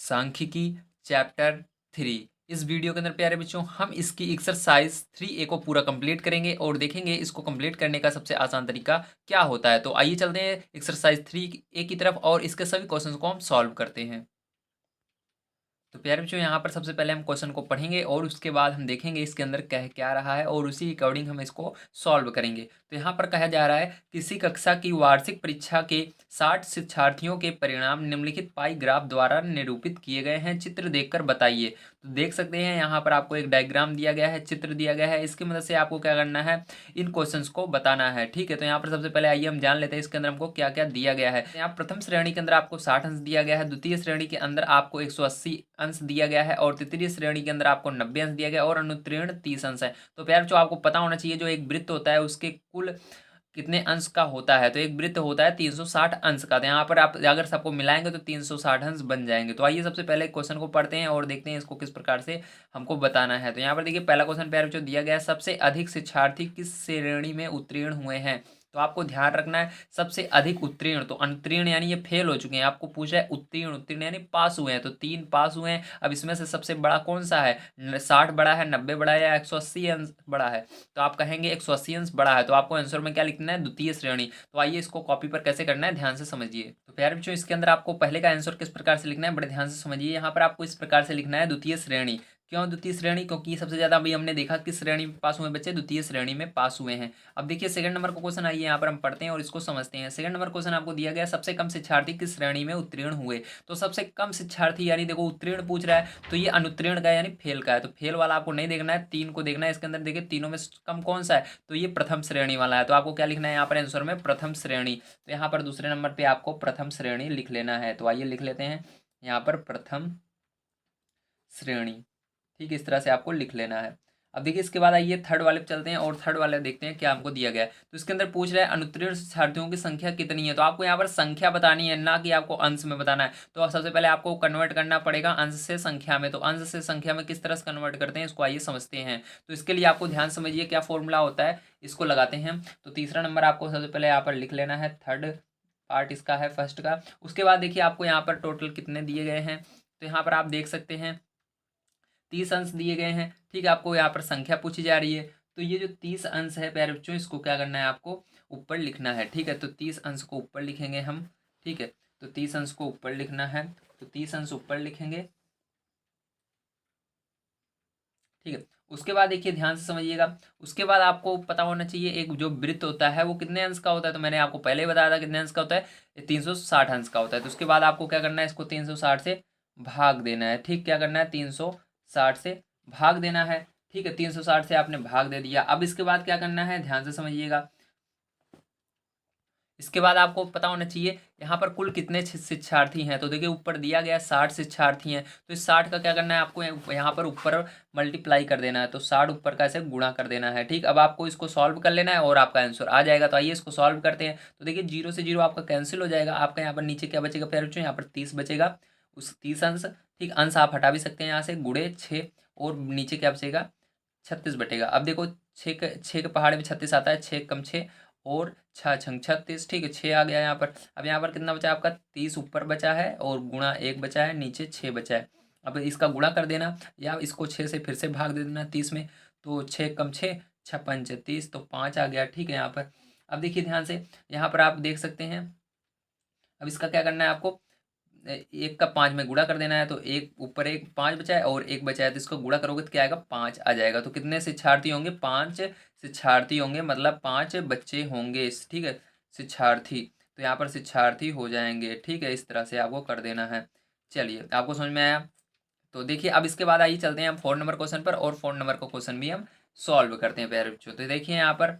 सांख्यिकी चैप्टर 3। इस वीडियो के अंदर प्यारे बच्चों हम इसकी एक्सरसाइज 3A को पूरा कंप्लीट करेंगे और देखेंगे इसको कंप्लीट करने का सबसे आसान तरीका क्या होता है। तो आइए चलते हैं एक्सरसाइज 3A की तरफ और इसके सभी क्वेश्चंस को हम सॉल्व करते हैं। तो प्यारे बच्चों यहाँ पर सबसे पहले हम क्वेश्चन को पढ़ेंगे और उसके बाद हम देखेंगे इसके अंदर कह क्या रहा है और उसी अकॉर्डिंग हम इसको सॉल्व करेंगे। तो यहाँ पर कहा जा रहा है किसी कक्षा की वार्षिक परीक्षा के 60 शिक्षार्थियों के परिणाम निम्नलिखित पाई ग्राफ द्वारा निरूपित किए गए हैं, चित्र देखकर बताइए। तो देख सकते हैं यहाँ पर आपको एक डायग्राम दिया गया है, चित्र दिया गया है, इसकी मदद से आपको क्या करना है, इन क्वेश्चंस को बताना है। ठीक है, तो यहाँ पर सबसे पहले आइए हम जान लेते हैं इसके अंदर हमको क्या क्या दिया गया है। यहाँ प्रथम श्रेणी के अंदर आपको 60 अंश दिया गया है, द्वितीय श्रेणी के अंदर आपको 180 अंश दिया गया है और तृतीय श्रेणी के अंदर आपको 90 अंश दिया गया और अनुत्तीर्ण 30 अंश है। तो प्यार जो आपको पता होना चाहिए जो एक वृत्त होता है उसके कुल कितने अंश का होता है। तो एक वृत्त होता है 360 अंश का। तो यहाँ पर आप अगर सबको मिलाएंगे तो 360 अंश बन जाएंगे। तो आइए सबसे पहले क्वेश्चन को पढ़ते हैं और देखते हैं इसको किस प्रकार से हमको बताना है। तो यहाँ पर देखिए पहला क्वेश्चन प्यार जो दिया गया है, सबसे अधिक शिक्षार्थी किस श्रेणी में उत्तीर्ण हुए हैं। तो आपको ध्यान रखना है सबसे अधिक उत्तीर्ण, तो अनुत्तीर्ण यानी ये फेल हो चुके हैं। आपको पूछा है उत्तीर्ण, उत्तीर्ण यानी पास हुए हैं, तो 3 पास हुए हैं। अब इसमें से सबसे बड़ा कौन सा है, 60 बड़ा है, 90 बड़ा है या 180 अंश बड़ा है। तो आप कहेंगे 180 अंश बड़ा है, तो आपको आंसर में क्या लिखना है, द्वितीय श्रेणी। तो आइए इसको कॉपी पर कैसे करना है ध्यान से समझिए। तो प्यारे बच्चों इसके अंदर आपको पहले का आंसर किस प्रकार से लिखना है, बड़े ध्यान से समझिए। यहाँ पर आपको इस प्रकार से लिखना है द्वितीय श्रेणी। क्यों द्वितीय श्रेणी, क्योंकि सबसे ज्यादा अभी हमने देखा किस श्रेणी में पास हुए बच्चे, द्वितीय श्रेणी में पास हुए हैं। अब देखिए सेकंड नंबर का क्वेश्चन आइए यहाँ पर हम पढ़ते हैं और इसको समझते हैं। सेकंड नंबर क्वेश्चन आपको दिया गया सबसे कम शिक्षार्थी किस श्रेणी में उत्तीर्ण हुए। तो सबसे कम शिक्षार्थी यानी देखो उत्तीर्ण पूछ रहा है, तो ये अनुत्तीर्ण का यानी फेल का है। तो फेल वाला आपको नहीं देखना है, 3 को देखना है। इसके अंदर देखिए तीनों में कम कौन सा है, तो ये प्रथम श्रेणी वाला है। तो आपको क्या लिखना है यहाँ पर आंसर में, प्रथम श्रेणी। तो यहाँ पर दूसरे नंबर पर आपको प्रथम श्रेणी लिख लेना है। तो आइए लिख लेते हैं यहाँ पर प्रथम श्रेणी। ठीक है, इस तरह से आपको लिख लेना है। अब देखिए इसके बाद आइए थर्ड वाले पे चलते हैं और थर्ड वाले देखते हैं क्या हमको दिया गया है। तो इसके अंदर पूछ रहा है अनुत्तीर्ण शिक्षार्थियों की संख्या कितनी है। तो आपको यहाँ पर संख्या बतानी है, ना कि आपको अंश में बताना है। तो सबसे पहले आपको कन्वर्ट करना पड़ेगा अंश से संख्या में। तो अंश से संख्या में किस तरह से कन्वर्ट करते हैं इसको आइए समझते हैं। तो इसके लिए आपको ध्यान समझिए क्या फॉर्मूला होता है, इसको लगाते हैं। तो तीसरा नंबर आपको सबसे पहले यहाँ पर लिख लेना है, थर्ड पार्ट इसका है फर्स्ट का। उसके बाद देखिए आपको यहाँ पर टोटल कितने दिए गए हैं। तो यहाँ पर आप देख सकते हैं 30 अंश दिए गए हैं। ठीक है, आपको यहाँ पर संख्या पूछी जा रही है। तो ये जो 30 अंश है प्यारे बच्चों, इसको क्या करना है, आपको ऊपर लिखना है। ठीक है, तो 30 अंश को ऊपर लिखेंगे हम। ठीक है, तो 30 अंश को ऊपर लिखना है, तो 30 अंश ऊपर लिखेंगे। ठीक है, उसके बाद देखिए ध्यान से समझिएगा। उसके बाद आपको पता होना चाहिए एक जो वृत्त होता है वो कितने अंश का होता है। तो मैंने आपको पहले ही बताया था कितने अंश का होता है, ये 360 अंश का होता है। तो उसके बाद आपको क्या करना है, इसको 360 से भाग देना है। ठीक, क्या करना है, 360 से भाग देना है। ठीक है, 360 से आपने भाग दे दिया। अब इसके बाद क्या करना है, ध्यान से समझिएगा। इसके बाद आपको पता होना चाहिए यहाँ पर कुल कितने शिक्षार्थी हैं। तो देखिए ऊपर दिया गया 60 शिक्षार्थी हैं। तो इस 60 का क्या करना है, आपको यहाँ पर ऊपर मल्टीप्लाई कर देना है। तो 60 ऊपर का ऐसे गुणा कर देना है। ठीक, अब आपको इसको सॉल्व कर लेना है और आपका आंसर आ जाएगा। तो आइए इसको सॉल्व करते हैं। तो देखिए 0 से 0 आपका कैंसिल हो जाएगा। आपका यहाँ पर नीचे क्या बचेगा प्यारे बच्चों, यहाँ पर 30 बचेगा, उस 30 अंश। ठीक, अंश आप हटा भी सकते हैं यहाँ से, गुणे 6 और नीचे क्या बचेगा, 36 बटेगा। अब देखो 6 के पहाड़े में 36 आता है, 6 कम 6 और 6 छंग 36। ठीक है, 6 आ गया यहाँ पर। अब यहाँ पर कितना बचा आपका, 30 ऊपर बचा है और गुणा 1 बचा है, नीचे 6 बचा है। अब इसका गुणा कर देना या इसको 6 से फिर से भाग दे देना 30 में। तो 6 कम 6, 6 पंच 30, तो 5 आ गया। ठीक है, यहाँ पर अब देखिए ध्यान से, यहाँ पर आप देख सकते हैं। अब इसका क्या करना है आपको, 1 का 5 में गुणा कर देना है। तो एक ऊपर एक 5 बचा है और 1 बचा है, तो इसको गुणा करोगे तो क्या आएगा, 5 आ जाएगा। तो कितने शिक्षार्थी होंगे, 5 शिक्षार्थी होंगे, मतलब 5 बच्चे होंगे। ठीक है, शिक्षार्थी, तो यहाँ पर शिक्षार्थी हो जाएंगे। ठीक है, इस तरह से आपको कर देना है। चलिए आपको समझ में आया। तो देखिए अब इसके बाद आइए चलते हैं हम 4 नंबर क्वेश्चन पर और 4 नंबर का क्वेश्चन भी हम सॉल्व करते हैं प्यारे बच्चों। तो देखिए यहाँ पर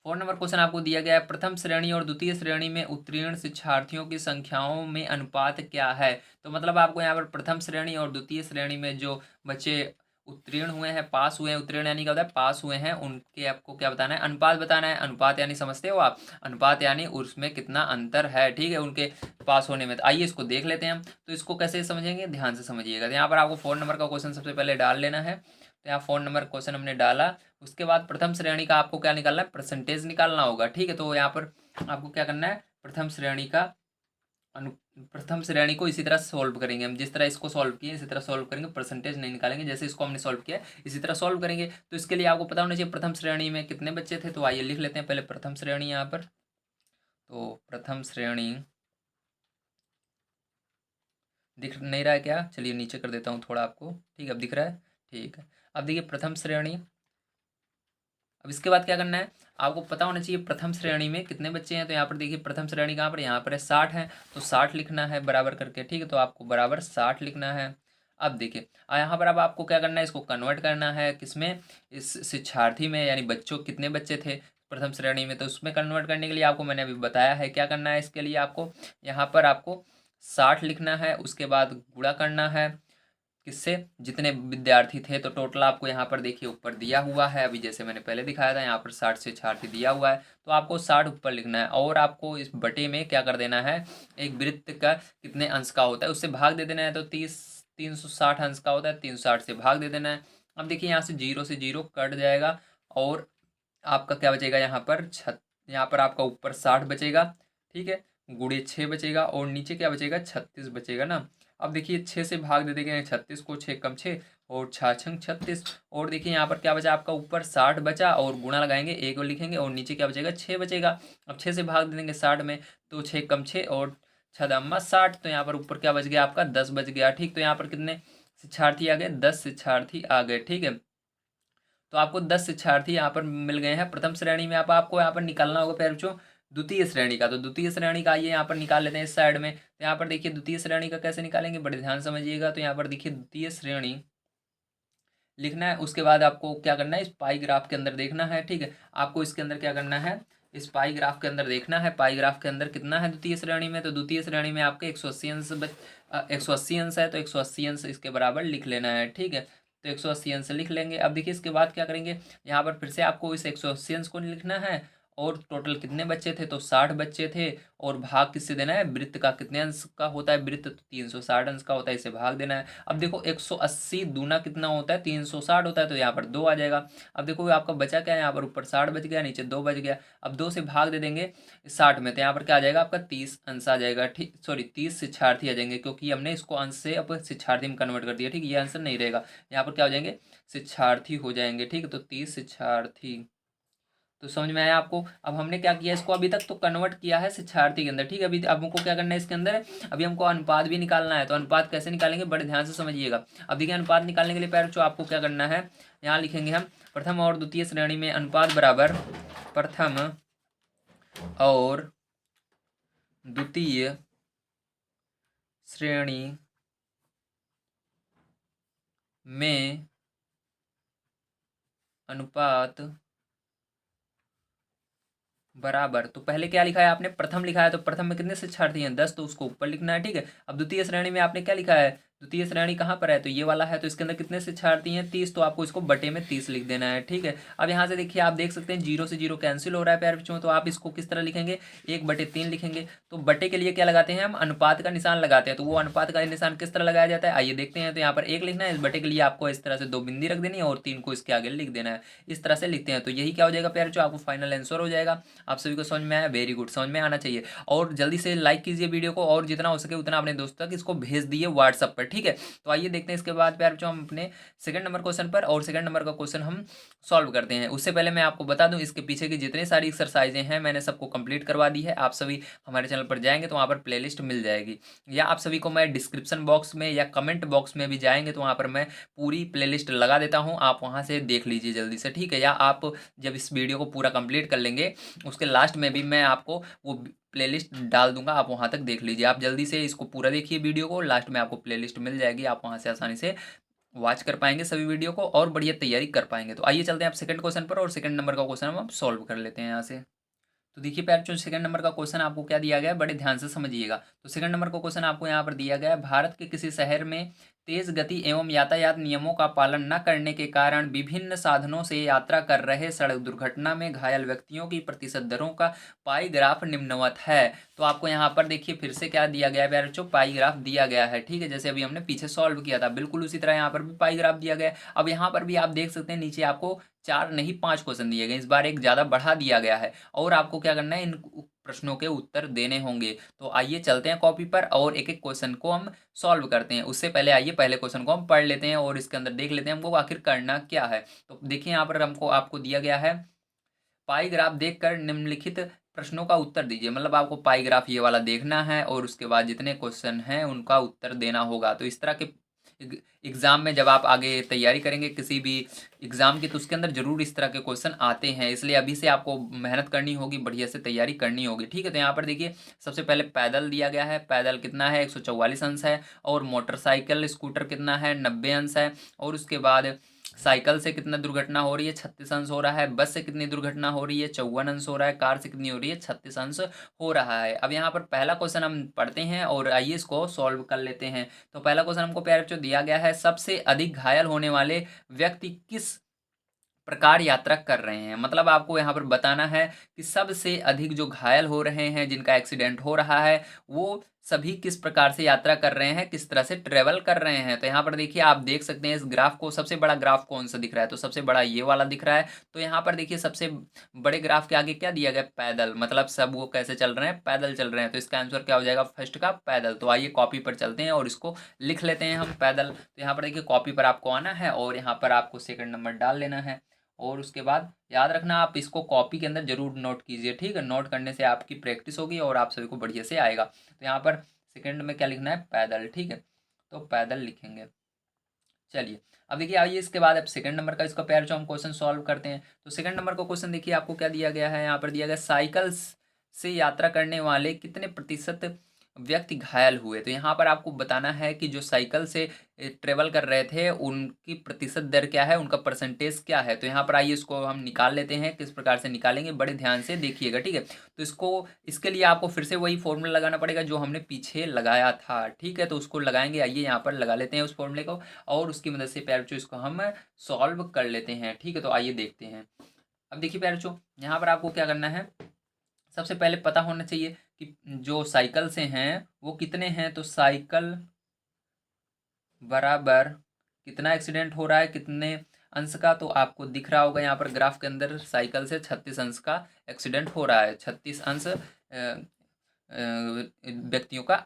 4 नंबर क्वेश्चन आपको दिया गया है, प्रथम श्रेणी और द्वितीय श्रेणी में उत्तीर्ण शिक्षार्थियों की संख्याओं में अनुपात क्या है। तो मतलब आपको यहाँ पर प्रथम श्रेणी और द्वितीय श्रेणी में जो बच्चे उत्तीर्ण हुए हैं, पास हुए हैं, उत्तीर्ण यानी क्या होता है, पास हुए हैं, उनके आपको क्या बताना है, अनुपात बताना है। अनुपात यानी समझते हो आप, अनुपात यानी उसमें कितना अंतर है। ठीक है, उनके पास होने में। तो आइए इसको देख लेते हैं हम। तो इसको कैसे समझेंगे, ध्यान से समझिएगा। तो यहाँ पर आपको 4 नंबर का क्वेश्चन सबसे पहले डाल लेना है। तो यहाँ 4 नंबर क्वेश्चन हमने डाला। उसके बाद प्रथम श्रेणी का आपको क्या निकालना है, परसेंटेज निकालना होगा। ठीक है, तो यहाँ पर आपको क्या करना है, प्रथम श्रेणी का अनु प्रथम श्रेणी को इसी तरह सॉल्व करेंगे हम, जिस तरह इसको सॉल्व किए इसी तरह सॉल्व करेंगे, परसेंटेज नहीं निकालेंगे, जैसे इसको हमने सॉल्व किया इसी तरह सॉल्व करेंगे। तो इसके लिए आपको पता होना चाहिए प्रथम श्रेणी में कितने बच्चे थे। तो आइए लिख लेते हैं पहले प्रथम श्रेणी यहाँ पर। तो प्रथम श्रेणी दिख नहीं रहा है क्या? चलिए नीचे कर देता हूँ थोड़ा आपको, ठीक है अब दिख रहा है, ठीक है। अब देखिए प्रथम श्रेणी, अब इसके बाद क्या करना है, आपको पता होना चाहिए प्रथम श्रेणी में कितने बच्चे हैं। तो यहाँ पर देखिए प्रथम श्रेणी कहाँ पर, यहाँ पर है 60 है, तो 60 लिखना है बराबर करके, ठीक है। तो आपको बराबर 60 लिखना है। अब देखिए यहाँ पर अब आपको क्या करना है, इसको कन्वर्ट करना है किसमें, इस शिक्षार्थी में, यानी बच्चों कितने बच्चे थे प्रथम श्रेणी में। तो उसमें कन्वर्ट करने के लिए आपको मैंने अभी बताया है क्या करना है। इसके लिए आपको यहाँ पर आपको 60 लिखना है, उसके बाद गुणा करना है किससे, जितने विद्यार्थी थे। तो टोटल आपको यहाँ पर देखिए ऊपर दिया हुआ है, अभी जैसे मैंने पहले दिखाया था यहाँ पर 60 से 60 दिया हुआ है, तो आपको 60 ऊपर लिखना है। और आपको इस बटे में क्या कर देना है, एक वृत्त का कितने अंश का होता है उससे भाग दे देना है। तो 360 अंश का होता है, 360 से भाग दे देना है। अब देखिए यहाँ से जीरो कट जाएगा और आपका क्या बचेगा यहाँ पर यहाँ पर आपका ऊपर 60 बचेगा, ठीक है, गुणे 6 बचेगा और नीचे क्या बचेगा, 36 बचेगा ना। अब देखिए 6 से भाग दे देंगे 36 को, 6 कम 6 और 6 36। और देखिए यहाँ पर क्या बचा आपका, ऊपर 60 बचा और गुणा लगाएंगे, एक और लिखेंगे और नीचे क्या बचेगा, 6 बचेगा। अब 6 से भाग दे देंगे 60 में, तो 6 कम 6 और 6 60। तो यहाँ पर ऊपर क्या बच गया आपका, 10 बच गया, ठीक। तो यहाँ पर कितने शिक्षार्थी आ गए, 10 शिक्षार्थी आ गए, ठीक है। तो आपको 10 शिक्षार्थी यहाँ पर मिल गए हैं प्रथम श्रेणी में। आपको यहाँ पर निकालना होगा प्यारे बच्चों द्वितीय श्रेणी का। तो द्वितीय श्रेणी का आइए यहाँ पर निकाल लेते हैं इस साइड में। तो यहाँ पर देखिए द्वितीय श्रेणी का कैसे निकालेंगे, बड़े ध्यान समझिएगा। तो यहाँ पर देखिए द्वितीय श्रेणी लिखना है, उसके बाद आपको क्या करना है, इस पाई ग्राफ के अंदर देखना है, ठीक है। आपको इसके अंदर क्या करना है, इस पाई ग्राफ के अंदर देखना है, पाई ग्राफ के अंदर कितना है द्वितीय श्रेणी में। तो द्वितीय श्रेणी में आपके 180 अंश 180 अंश है, तो 180 अंश इसके बराबर लिख लेना है, ठीक है। तो 180 अंश लिख लेंगे। अब देखिए इसके बाद क्या करेंगे, यहाँ पर फिर से आपको इस 180 अंश को लिखना है और टोटल कितने बच्चे थे, तो 60 बच्चे थे। और भाग किससे देना है, वृत्त का कितने अंश का होता है वृत्त, तो 360 अंश का होता है, इसे भाग देना है। अब देखो 180 दूना कितना होता है, 360 होता है, तो यहाँ पर 2 आ जाएगा। अब देखो आपका बचा क्या है, यहाँ पर ऊपर 60 बच गया, नीचे 2 बच गया। अब 2 से भाग दे देंगे 60 में, तो यहाँ पर क्या आ जाएगा आपका 30 अंश आ जाएगा, ठीक, सॉरी 30 शिक्षार्थी आ जाएंगे, क्योंकि हमने इसको अंश से अब शिक्षार्थी में कन्वर्ट कर दिया, ठीक। ये आंसर नहीं रहेगा, यहाँ पर क्या हो जाएंगे, शिक्षार्थी हो जाएंगे, ठीक। तो 30 शिक्षार्थी। तो समझ में आया आपको। अब हमने क्या किया, इसको अभी तक तो कन्वर्ट किया है शिक्षार्थी के अंदर, ठीक है। अभी अब हमको क्या करना है इसके अंदर, अभी हमको अनुपात भी निकालना है। तो अनुपात कैसे निकालेंगे, बड़े ध्यान से समझिएगा। अब देखिए अनुपात निकालने के लिए पैर आपको क्या करना है, यहाँ लिखेंगे हम प्रथम और द्वितीय श्रेणी में अनुपात बराबर प्रथम और द्वितीय श्रेणी में अनुपात बराबर। तो पहले क्या लिखा है आपने, प्रथम लिखा है, तो प्रथम में कितने शिक्षार्थी हैं, 10, तो उसको ऊपर लिखना है, ठीक है। अब द्वितीय श्रेणी में आपने क्या लिखा है, द्वितीय श्रेणी कहाँ पर है, तो ये वाला है, तो इसके अंदर कितने शिक्षार्थी हैं, 30, तो आपको इसको बटे में 30 लिख देना है, ठीक है। अब यहाँ से देखिए आप देख सकते हैं 0 से 0 कैंसिल हो रहा है प्यारे बच्चों, तो आप इसको किस तरह लिखेंगे, 1/3 लिखेंगे। तो बटे के लिए क्या लगाते हैं हम, अनुपात का निशान लगाते हैं। तो वो अनुपात का निशान किस तरह लगाया जाता है, आइए देखते हैं। तो यहाँ पर 1 लिखना है, इस बटे के लिए आपको इस तरह से 2 बिंदी रख देनी है और 3 को इसके आगे लिख देना है, इस तरह से लिखते हैं। तो यही क्या हो जाएगा प्यारे बच्चों, आपको फाइनल आंसर हो जाएगा। आप सभी को समझ में आया, वेरी गुड, समझ में आना चाहिए। और जल्दी से लाइक कीजिए वीडियो को, और जितना हो सके उतना अपने दोस्तों तक इसको भेज दिए व्हाट्सएप पर, ठीक है। तो आइए देखते हैं इसके बाद प्यारे बच्चों हम अपने सेकंड नंबर क्वेश्चन पर, और सेकंड नंबर का क्वेश्चन हम सॉल्व करते हैं। उससे पहले मैं आपको बता दूं इसके पीछे की जितनी सारी एक्सरसाइजें हैं मैंने सबको कंप्लीट करवा दी है। आप सभी हमारे चैनल पर जाएंगे तो वहाँ पर प्लेलिस्ट मिल जाएगी, या आप सभी को मैं डिस्क्रिप्शन बॉक्स में या कमेंट बॉक्स में भी जाएंगे तो वहाँ पर मैं पूरी प्लेलिस्ट लगा देता हूँ, आप वहाँ से देख लीजिए जल्दी से, ठीक है। या आप जब इस वीडियो को पूरा कंप्लीट कर लेंगे उसके लास्ट में भी मैं आपको वो प्लेलिस्ट डाल दूंगा, आप वहाँ तक देख लीजिए। आप जल्दी से इसको पूरा देखिए वीडियो को, लास्ट में आपको प्लेलिस्ट मिल जाएगी, आप वहाँ से आसानी से वॉच कर पाएंगे सभी वीडियो को और बढ़िया तैयारी कर पाएंगे। तो आइए चलते हैं आप सेकंड क्वेश्चन पर, और सेकंड नंबर का क्वेश्चन हम सॉल्व कर लेते हैं यहाँ से। तो देखिए प्यारे बच्चों सेकंड नंबर का क्वेश्चन आपको क्या दिया गया है, बड़े ध्यान से समझिएगा। तो सेकंड नंबर का क्वेश्चन आपको यहाँ पर दिया गया है, भारत के किसी शहर में तेज गति एवं यातायात नियमों का पालन न करने के कारण विभिन्न साधनों से यात्रा कर रहे सड़क दुर्घटना में घायल व्यक्तियों की प्रतिशत दरों का पाई ग्राफ निम्नवत है। तो आपको यहाँ पर देखिए फिर से क्या दिया गया है प्यारे बच्चों, पाई ग्राफ दिया गया है, ठीक है। जैसे अभी हमने पीछे सॉल्व किया था बिल्कुल उसी तरह यहाँ पर भी पाई ग्राफ दिया गया है। अब यहाँ पर भी आप देख सकते हैं नीचे आपको 4 नहीं 5 क्वेश्चन दिए गए, इस बार एक ज़्यादा बढ़ा दिया गया है। और आपको क्या करना है, इन प्रश्नों के उत्तर देने होंगे। तो आइए चलते हैं कॉपी पर और एक एक क्वेश्चन को हम सॉल्व करते हैं। उससे पहले आइए पहले क्वेश्चन को हम पढ़ लेते हैं और इसके अंदर देख लेते हैं हमको आखिर करना क्या है। तो देखिए यहाँ पर हमको आपको दिया गया है पाई ग्राफ देखकर निम्नलिखित प्रश्नों का उत्तर दीजिए। मतलब आपको पाई ग्राफ ये वाला देखना है और उसके बाद जितने क्वेश्चन हैं उनका उत्तर देना होगा। तो इस तरह के एग्जाम में जब आप आगे तैयारी करेंगे किसी भी एग्जाम की, तो उसके अंदर जरूर इस तरह के क्वेश्चन आते हैं। इसलिए अभी से आपको मेहनत करनी होगी, बढ़िया से तैयारी करनी होगी। ठीक है, तो यहाँ पर देखिए सबसे पहले पैदल दिया गया है। पैदल कितना है, 144 अंश है। और मोटरसाइकिल स्कूटर कितना है, 90 अंश है। और उसके बाद साइकिल से कितना दुर्घटना हो रही है, 36 अंश हो रहा है। बस से कितनी दुर्घटना हो रही है, 54 अंश हो रहा है। कार से कितनी हो रही है, 36 अंश हो रहा है। अब यहाँ पर पहला क्वेश्चन हम पढ़ते हैं और आइए इसको सॉल्व कर लेते हैं। तो पहला क्वेश्चन हमको प्यारे बच्चों दिया गया है, सबसे अधिक घायल होने वाले व्यक्ति किस प्रकार यात्रा कर रहे हैं। मतलब आपको यहाँ पर बताना है कि सबसे अधिक जो घायल हो रहे हैं, जिनका एक्सीडेंट हो रहा है, वो सभी किस प्रकार से यात्रा कर रहे हैं, किस तरह से ट्रेवल कर रहे हैं। तो यहाँ पर देखिए आप देख सकते हैं इस ग्राफ को, सबसे बड़ा ग्राफ कौन सा दिख रहा है, तो सबसे बड़ा ये वाला दिख रहा है। तो यहाँ पर देखिए सबसे बड़े ग्राफ के आगे क्या दिया गया, पैदल। मतलब सब वो कैसे चल रहे हैं, पैदल चल रहे हैं। तो इसका आंसर क्या हो जाएगा, फर्स्ट का पैदल। तो आइए कॉपी पर चलते हैं और इसको लिख लेते हैं हम पैदल। तो यहाँ पर देखिए कॉपी पर आपको आना है और यहाँ पर आपको सेकंड नंबर डाल लेना है। और उसके बाद याद रखना आप इसको कॉपी के अंदर जरूर नोट कीजिए। ठीक है, नोट करने से आपकी प्रैक्टिस होगी और आप सभी को बढ़िया से आएगा। तो यहाँ पर सेकंड में क्या लिखना है, पैदल। ठीक है, तो पैदल लिखेंगे। चलिए अब देखिए आइए इसके बाद अब सेकंड नंबर का इसका पैर जो हम क्वेश्चन सॉल्व करते हैं। तो सेकंड नंबर का क्वेश्चन देखिए आपको क्या दिया गया है, यहाँ पर दिया गया साइकिल से यात्रा करने वाले कितने प्रतिशत व्यक्ति घायल हुए। तो यहाँ पर आपको बताना है कि जो साइकिल से ट्रेवल कर रहे थे उनकी प्रतिशत दर क्या है, उनका परसेंटेज क्या है। तो यहाँ पर आइए इसको हम निकाल लेते हैं। किस प्रकार से निकालेंगे, बड़े ध्यान से देखिएगा। ठीक है, तो इसके लिए आपको फिर से वही फॉर्मूला लगाना पड़ेगा जो हमने पीछे लगाया था। ठीक है, तो उसको लगाएंगे। आइए यहाँ पर लगा लेते हैं उस फॉर्मूले को और उसकी मदद से प्यारे बच्चों इसको हम सॉल्व कर लेते हैं। ठीक है, तो आइए देखते हैं। अब देखिए प्यारे बच्चों यहाँ पर आपको क्या करना है, सबसे पहले पता होना चाहिए कि जो साइकिल से हैं वो कितने हैं। तो साइकिल बराबर कितना एक्सीडेंट हो रहा है, कितने अंश का। तो आपको दिख रहा होगा यहाँ पर ग्राफ के अंदर साइकिल से 36 अंश का एक्सीडेंट हो रहा है। 36 अंश व्यक्तियों का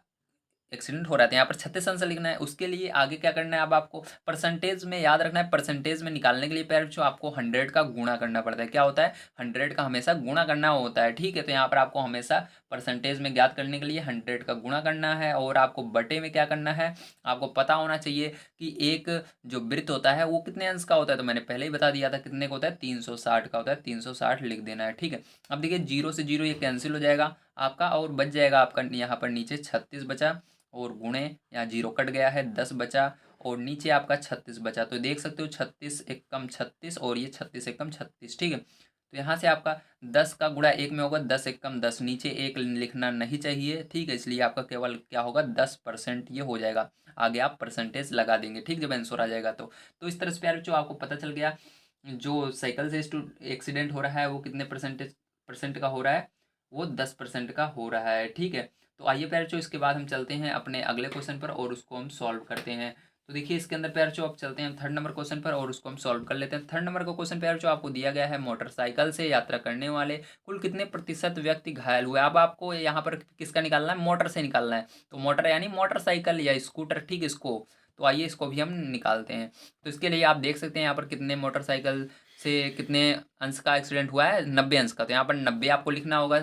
एक्सीडेंट हो रहा था। यहाँ पर 36 अंश लिखना है। उसके लिए आगे क्या करना है, अब आपको परसेंटेज में याद रखना है। परसेंटेज में निकालने के लिए पैर जो आपको 100 का गुणा करना पड़ता है। क्या होता है, 100 का हमेशा गुणा करना होता है। ठीक है, तो यहाँ पर आपको हमेशा परसेंटेज में ज्ञात करने के लिए 100 का गुणा करना है और आपको बटे में क्या करना है, आपको पता होना चाहिए कि एक जो वृत्त होता है वो कितने अंश का होता है। तो मैंने पहले ही बता दिया था कितने का होता है, 360 का होता है। 360 लिख देना है। ठीक है, अब देखिए 0 से 0 ये कैंसिल हो जाएगा आपका और बच जाएगा आपका यहाँ पर नीचे 36 बचा और गुणे यहाँ 0 कट गया है, 10 बचा और नीचे आपका 36 बचा। तो देख सकते हो 36 एक कम 36 और ये 36 एक कम 36। ठीक है, तो यहाँ से आपका 10 का गुणा 1 में होगा, 10 एक कम 10, नीचे 1 लिखना नहीं चाहिए। ठीक है, इसलिए आपका केवल क्या होगा, 10% ये हो जाएगा। आगे आप परसेंटेज लगा देंगे। ठीक, जब आंसर आ जाएगा तो इस तरह से प्यारे जो आपको पता चल गया जो साइकिल से एक्सीडेंट हो रहा है वो कितने परसेंट का हो रहा है, वो 10% का हो रहा है। ठीक है, तो आइए प्यारे बच्चों इसके बाद हम चलते हैं अपने अगले क्वेश्चन पर और उसको हम सॉल्व करते हैं। तो देखिए इसके अंदर प्यारे बच्चों अब चलते हैं थर्ड नंबर क्वेश्चन पर और उसको हम सॉल्व कर लेते हैं। थर्ड नंबर का क्वेश्चन प्यारे बच्चों आपको दिया गया है, मोटरसाइकिल से यात्रा करने वाले कुल कितने प्रतिशत व्यक्ति घायल हुए। अब आपको यहाँ पर किसका निकालना है, मोटर से निकालना है। तो मोटर यानी मोटरसाइकिल या स्कूटर। ठीक, इसको तो आइए इसको भी हम निकालते हैं। तो इसके लिए आप देख सकते हैं यहाँ पर कितने मोटरसाइकिल से कितने अंश का एक्सीडेंट हुआ है, 90 अंश का। तो यहाँ पर 90 आपको लिखना होगा।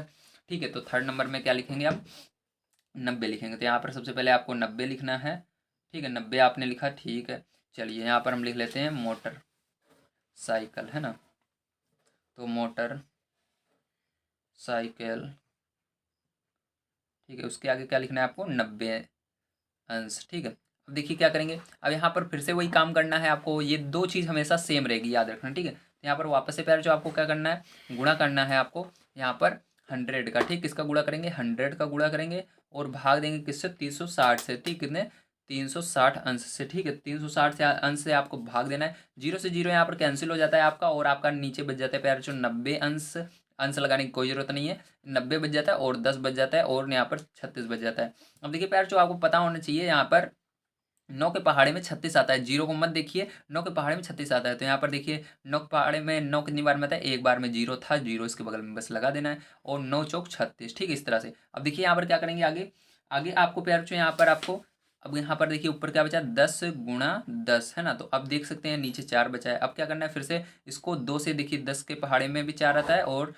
ठीक है, तो थर्ड नंबर में क्या लिखेंगे आप, 90 लिखेंगे। तो यहाँ पर सबसे पहले आपको 90 लिखना है। ठीक है, 90 आपने लिखा। ठीक है, चलिए यहाँ पर हम लिख लेते हैं मोटर साइकिल, है ना। तो मोटर साइकिल। ठीक है, उसके आगे क्या लिखना है आपको, 90 अंश। ठीक है, अब देखिए क्या करेंगे, अब यहाँ पर फिर से वही काम करना है आपको। ये दो चीज़ हमेशा सेम रहेगी, याद रखना। ठीक है, तो यहाँ पर वापस से प्यार जो आपको क्या करना है, गुणा करना है आपको यहाँ पर 100 का। ठीक, किसका गुणा करेंगे, 100 का गुणा करेंगे और भाग देंगे किससे, 360 से। ठीक, कितने, 360 अंश से। ठीक है, 360 से अंश से आपको भाग देना है। 0 से 0 यहाँ पर कैंसिल हो जाता है आपका और आपका नीचे बच जाता है प्यार जो 90 अंश। अंश लगाने की कोई जरूरत नहीं है, 90 बच जाता है और 10 बच जाता है और यहाँ पर 36 बच जाता है। अब देखिए प्यार जो आपको पता होना चाहिए यहाँ पर 9 के पहाड़े में 36 आता है, जीरो को मत देखिए, 9 के पहाड़े में 36 आता है, तो यहाँ पर देखिए 9 के पहाड़े में 9 कितनी बार में आता है, एक बार में जीरो था, जीरो इसके बगल में बस लगा देना है, और 9 चौक 36, ठीक है, इस तरह से। अब देखिए यहाँ पर क्या करेंगे आगे, आगे आपको प्यार बच्चों यहाँ पर आपको, अब यहाँ पर देखिए ऊपर क्या बचा, 10 × 10 है ना, तो अब देख सकते हैं नीचे 4 बचा है। अब क्या करना है, फिर से इसको 2 से, देखिए 10 के पहाड़े में भी 4 आता है, और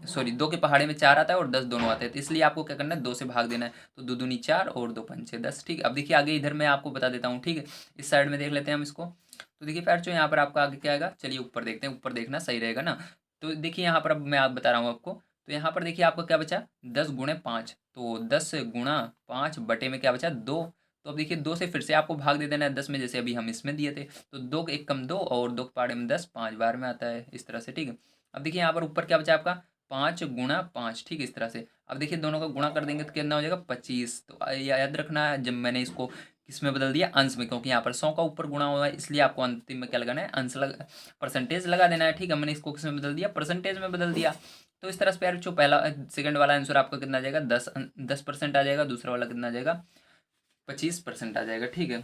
सॉरी 2 के पहाड़े में 4 आता है और 10 दोनों आते हैं, तो इसलिए आपको क्या करना है, 2 से भाग देना है, तो 2 दूनी 4 और 2 पंचे 10, ठीक है। अब देखिए आगे इधर मैं आपको बता देता हूँ, ठीक है, इस साइड में देख लेते हैं हम इसको। तो देखिए प्यार जो यहाँ पर आपका आगे क्या आएगा, चलिए ऊपर देखते हैं, ऊपर देखना सही रहेगा ना। तो देखिए यहाँ पर अब मैं आप बता रहा हूँ आपको, तो यहाँ पर देखिए आपका क्या बचा, 10 × 5, तो 10 × 5 बटे में क्या बचा, 2। तो अब देखिए 2 से फिर से आपको भाग दे देना है 10 में, जैसे अभी हम इसमें दिए थे, तो 2 एक कम 2 और 2 के पहाड़े में 10, 5 बार में आता है, इस तरह से, ठीक है। अब देखिए यहाँ पर ऊपर क्या बचा आपका, 5 × 5, ठीक है, इस तरह से। अब देखिए दोनों का गुणा कर देंगे तो कितना हो जाएगा, 25। तो याद रखना है, जब मैंने इसको किसमें बदल दिया, अंश में, क्योंकि यहाँ पर 100 का ऊपर गुणा हुआ है, इसलिए आपको अंतिम में क्या लगाना है, अंश लगा, परसेंटेज लगा देना है, ठीक है। मैंने इसको किसमें बदल दिया, परसेंटेज में बदल दिया। तो इस तरह से प्यार जो पहला सेकंड वाला आंसर आपका कितना आ जाएगा, 10% आ जाएगा, दूसरा वाला कितना आ जाएगा, 25% आ जाएगा, ठीक है।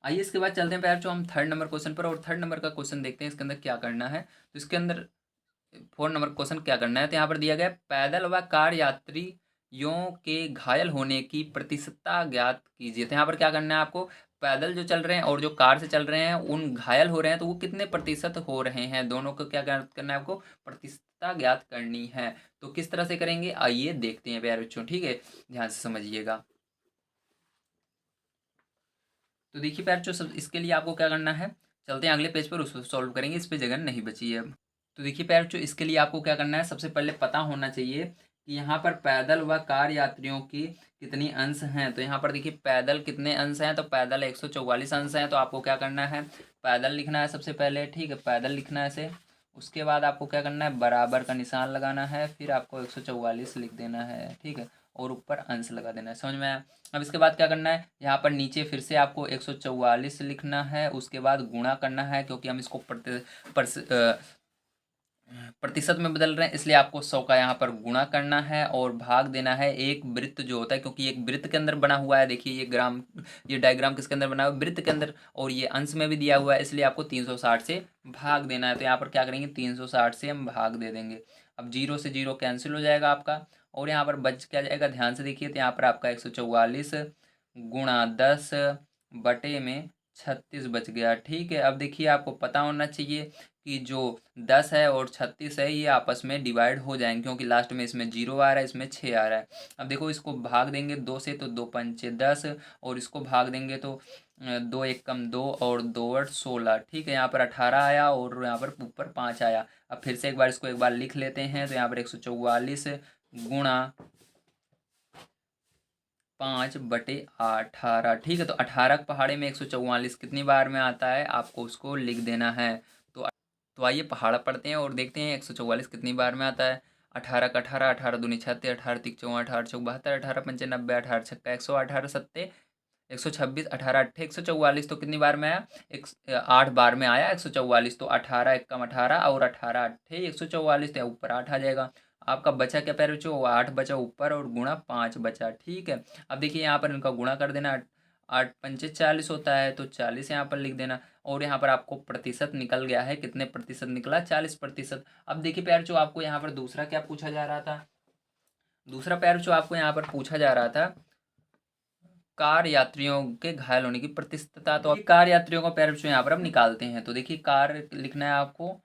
आइए इसके बाद चलते हैं प्यार जो हम थर्ड नंबर क्वेश्चन पर, और थर्ड नंबर का क्वेश्चन देखते हैं इसके अंदर क्या करना है। तो इसके अंदर 4 नंबर क्वेश्चन क्या करना है, तो यहाँ पर दिया गया है, पैदल व कार यात्रियों के घायल होने की प्रतिशतता ज्ञात कीजिए। तो यहाँ पर क्या करना है आपको, पैदल जो चल रहे हैं और जो कार से चल रहे हैं उन घायल हो रहे हैं, तो वो कितने प्रतिशत हो रहे हैं, दोनों को क्या करना है आपको, प्रतिशतता ज्ञात करनी है। तो किस तरह से करेंगे, आइए देखते हैं प्यारे बच्चों, ठीक है, ध्यान से समझिएगा। तो देखिए प्यारे बच्चों, सब इसके लिए आपको क्या करना है, चलते हैं अगले पेज पर, उसको सॉल्व करेंगे, इस पे जगह नहीं बची है अब। तो देखिए प्यारे बच्चों, इसके लिए आपको क्या करना है, सबसे पहले पता होना चाहिए कि यहाँ पर पैदल व कार यात्रियों की कितनी अंश हैं। तो यहाँ पर देखिए पैदल कितने अंश हैं, तो पैदल 144 अंश हैं, तो आपको क्या करना है, पैदल लिखना है सबसे पहले, ठीक है, पैदल लिखना है ऐसे। उसके बाद आपको क्या करना है, बराबर का निशान लगाना है, फिर आपको 144 लिख देना है, ठीक है, और ऊपर अंश लगा देना है, समझ में आया। अब इसके बाद क्या करना है, यहाँ पर नीचे फिर से आपको 144 लिखना है, उसके बाद गुणा करना है, क्योंकि हम इसको प्रतिशत में बदल रहे हैं, इसलिए आपको 100 का यहाँ पर गुणा करना है, और भाग देना है एक वृत्त जो होता है, क्योंकि एक वृत्त के अंदर बना हुआ है, देखिए ये डायग्राम किसके अंदर बना हुआ है, वृत्त के अंदर, और ये अंश में भी दिया हुआ है, इसलिए आपको 360 से भाग देना है। तो यहाँ पर क्या करेंगे, 360 से हम भाग दे देंगे। अब 0 से 0 कैंसिल हो जाएगा आपका, और यहाँ पर बच क्या जाएगा, ध्यान से देखिए, तो यहाँ पर आपका 144 × 10 बटे में 36 बच गया, ठीक है। अब देखिए आपको पता होना चाहिए कि जो 10 है और 36 है ये आपस में डिवाइड हो जाएंगे, क्योंकि लास्ट में इसमें 0 आ रहा है, इसमें 6 आ रहा है। अब देखो इसको भाग देंगे 2 से, तो 2 पंचे 10, और इसको भाग देंगे तो 2 एक कम 2 और 2 8 16, ठीक है। यहाँ पर 18 आया और यहाँ पर ऊपर 5 आया। अब फिर से एक बार इसको एक बार लिख लेते हैं, तो यहाँ पर 144 गुणा 5/18, ठीक है। तो 18 के पहाड़े में 144 कितनी बार में आता है, आपको उसको लिख देना है। तो आइए पहाड़ा पढ़ते हैं और देखते हैं 144 कितनी बार में आता है। 18 का 18, 18 दूनी 36, 18 तिक 54, 18 चौक 72, 18 पंचे 90, 18 छक्का 100, 18 सत्ते 126, 18 अट्ठे 144, तो कितनी बार में आया, 8 बार में आया 144। तो 18 एक कम 18 और 18 अट्ठे 144, तो ऊपर 8 आ जाएगा। आपका बचा क्या पैर बच्चों, 8 बचा ऊपर और गुणा 5 बचा, ठीक है। अब देखिए यहाँ पर इनका गुणा कर देना, 8 पंचे 40 होता है, तो 40 यहाँ पर लिख देना, और यहाँ पर आपको प्रतिशत निकल गया है, कितने प्रतिशत निकला, 40%। अब देखिए प्यार जो आपको यहाँ पर दूसरा क्या पूछा जा रहा था, दूसरा प्यार जो आपको यहाँ पर पूछा जा रहा था, कार यात्रियों के घायल होने की प्रतिशतता। तो कार यात्रियों का पैर जो यहाँ पर अब निकालते हैं, तो देखिए कार लिखना है आपको,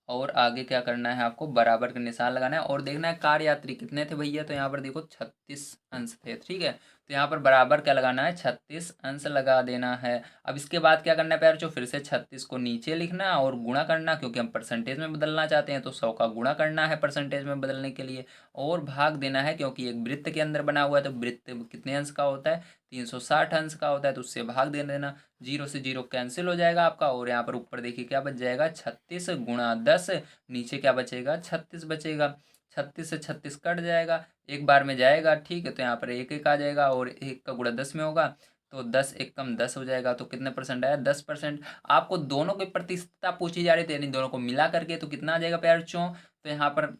और आगे क्या करना है, आपको बराबर का निशान लगाना है, और देखना है कार यात्री कितने थे भैया, तो यहाँ पर देखो 36 अंश थे, ठीक है। तो यहाँ पर बराबर क्या लगाना है, 36 अंश लगा देना है। अब इसके बाद क्या करना है प्यार जो, फिर से 36 को नीचे लिखना और गुणा करना, क्योंकि हम परसेंटेज में बदलना चाहते हैं, तो 100 का गुणा करना है परसेंटेज में बदलने के लिए, और भाग देना है, क्योंकि एक वृत्त के अंदर बना हुआ है, तो वृत्त कितने अंश का होता है, 360 अंश का होता है, तो उससे भाग दे देना। 0 से 0 कैंसिल हो जाएगा आपका, और यहाँ पर ऊपर देखिए क्या बच जाएगा, 36 × 10, नीचे क्या बचेगा, 36 बचेगा। 36 से 36 कट जाएगा, एक बार में जाएगा, ठीक है। तो यहाँ पर एक एक आ जाएगा, और एक का गुणा 10 में होगा, तो 10 एक कम 10 हो जाएगा, तो कितने परसेंट आया, 10%। आपको दोनों की प्रतिशतता पूछी जा रही थी, यानी दोनों को मिला करके, तो कितना आ जाएगा प्यार बच्चों, तो यहाँ पर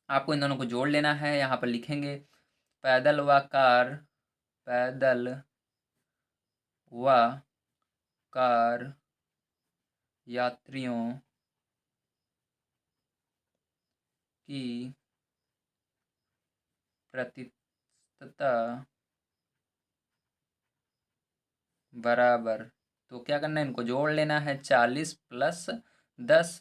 आपको इन दोनों को जोड़ लेना है। यहाँ पर लिखेंगे पैदल व कार, पैदल व कार यात्रियों की प्रतिशतता बराबर। तो क्या करना है, इनको जोड़ लेना है 40 प्लस 10।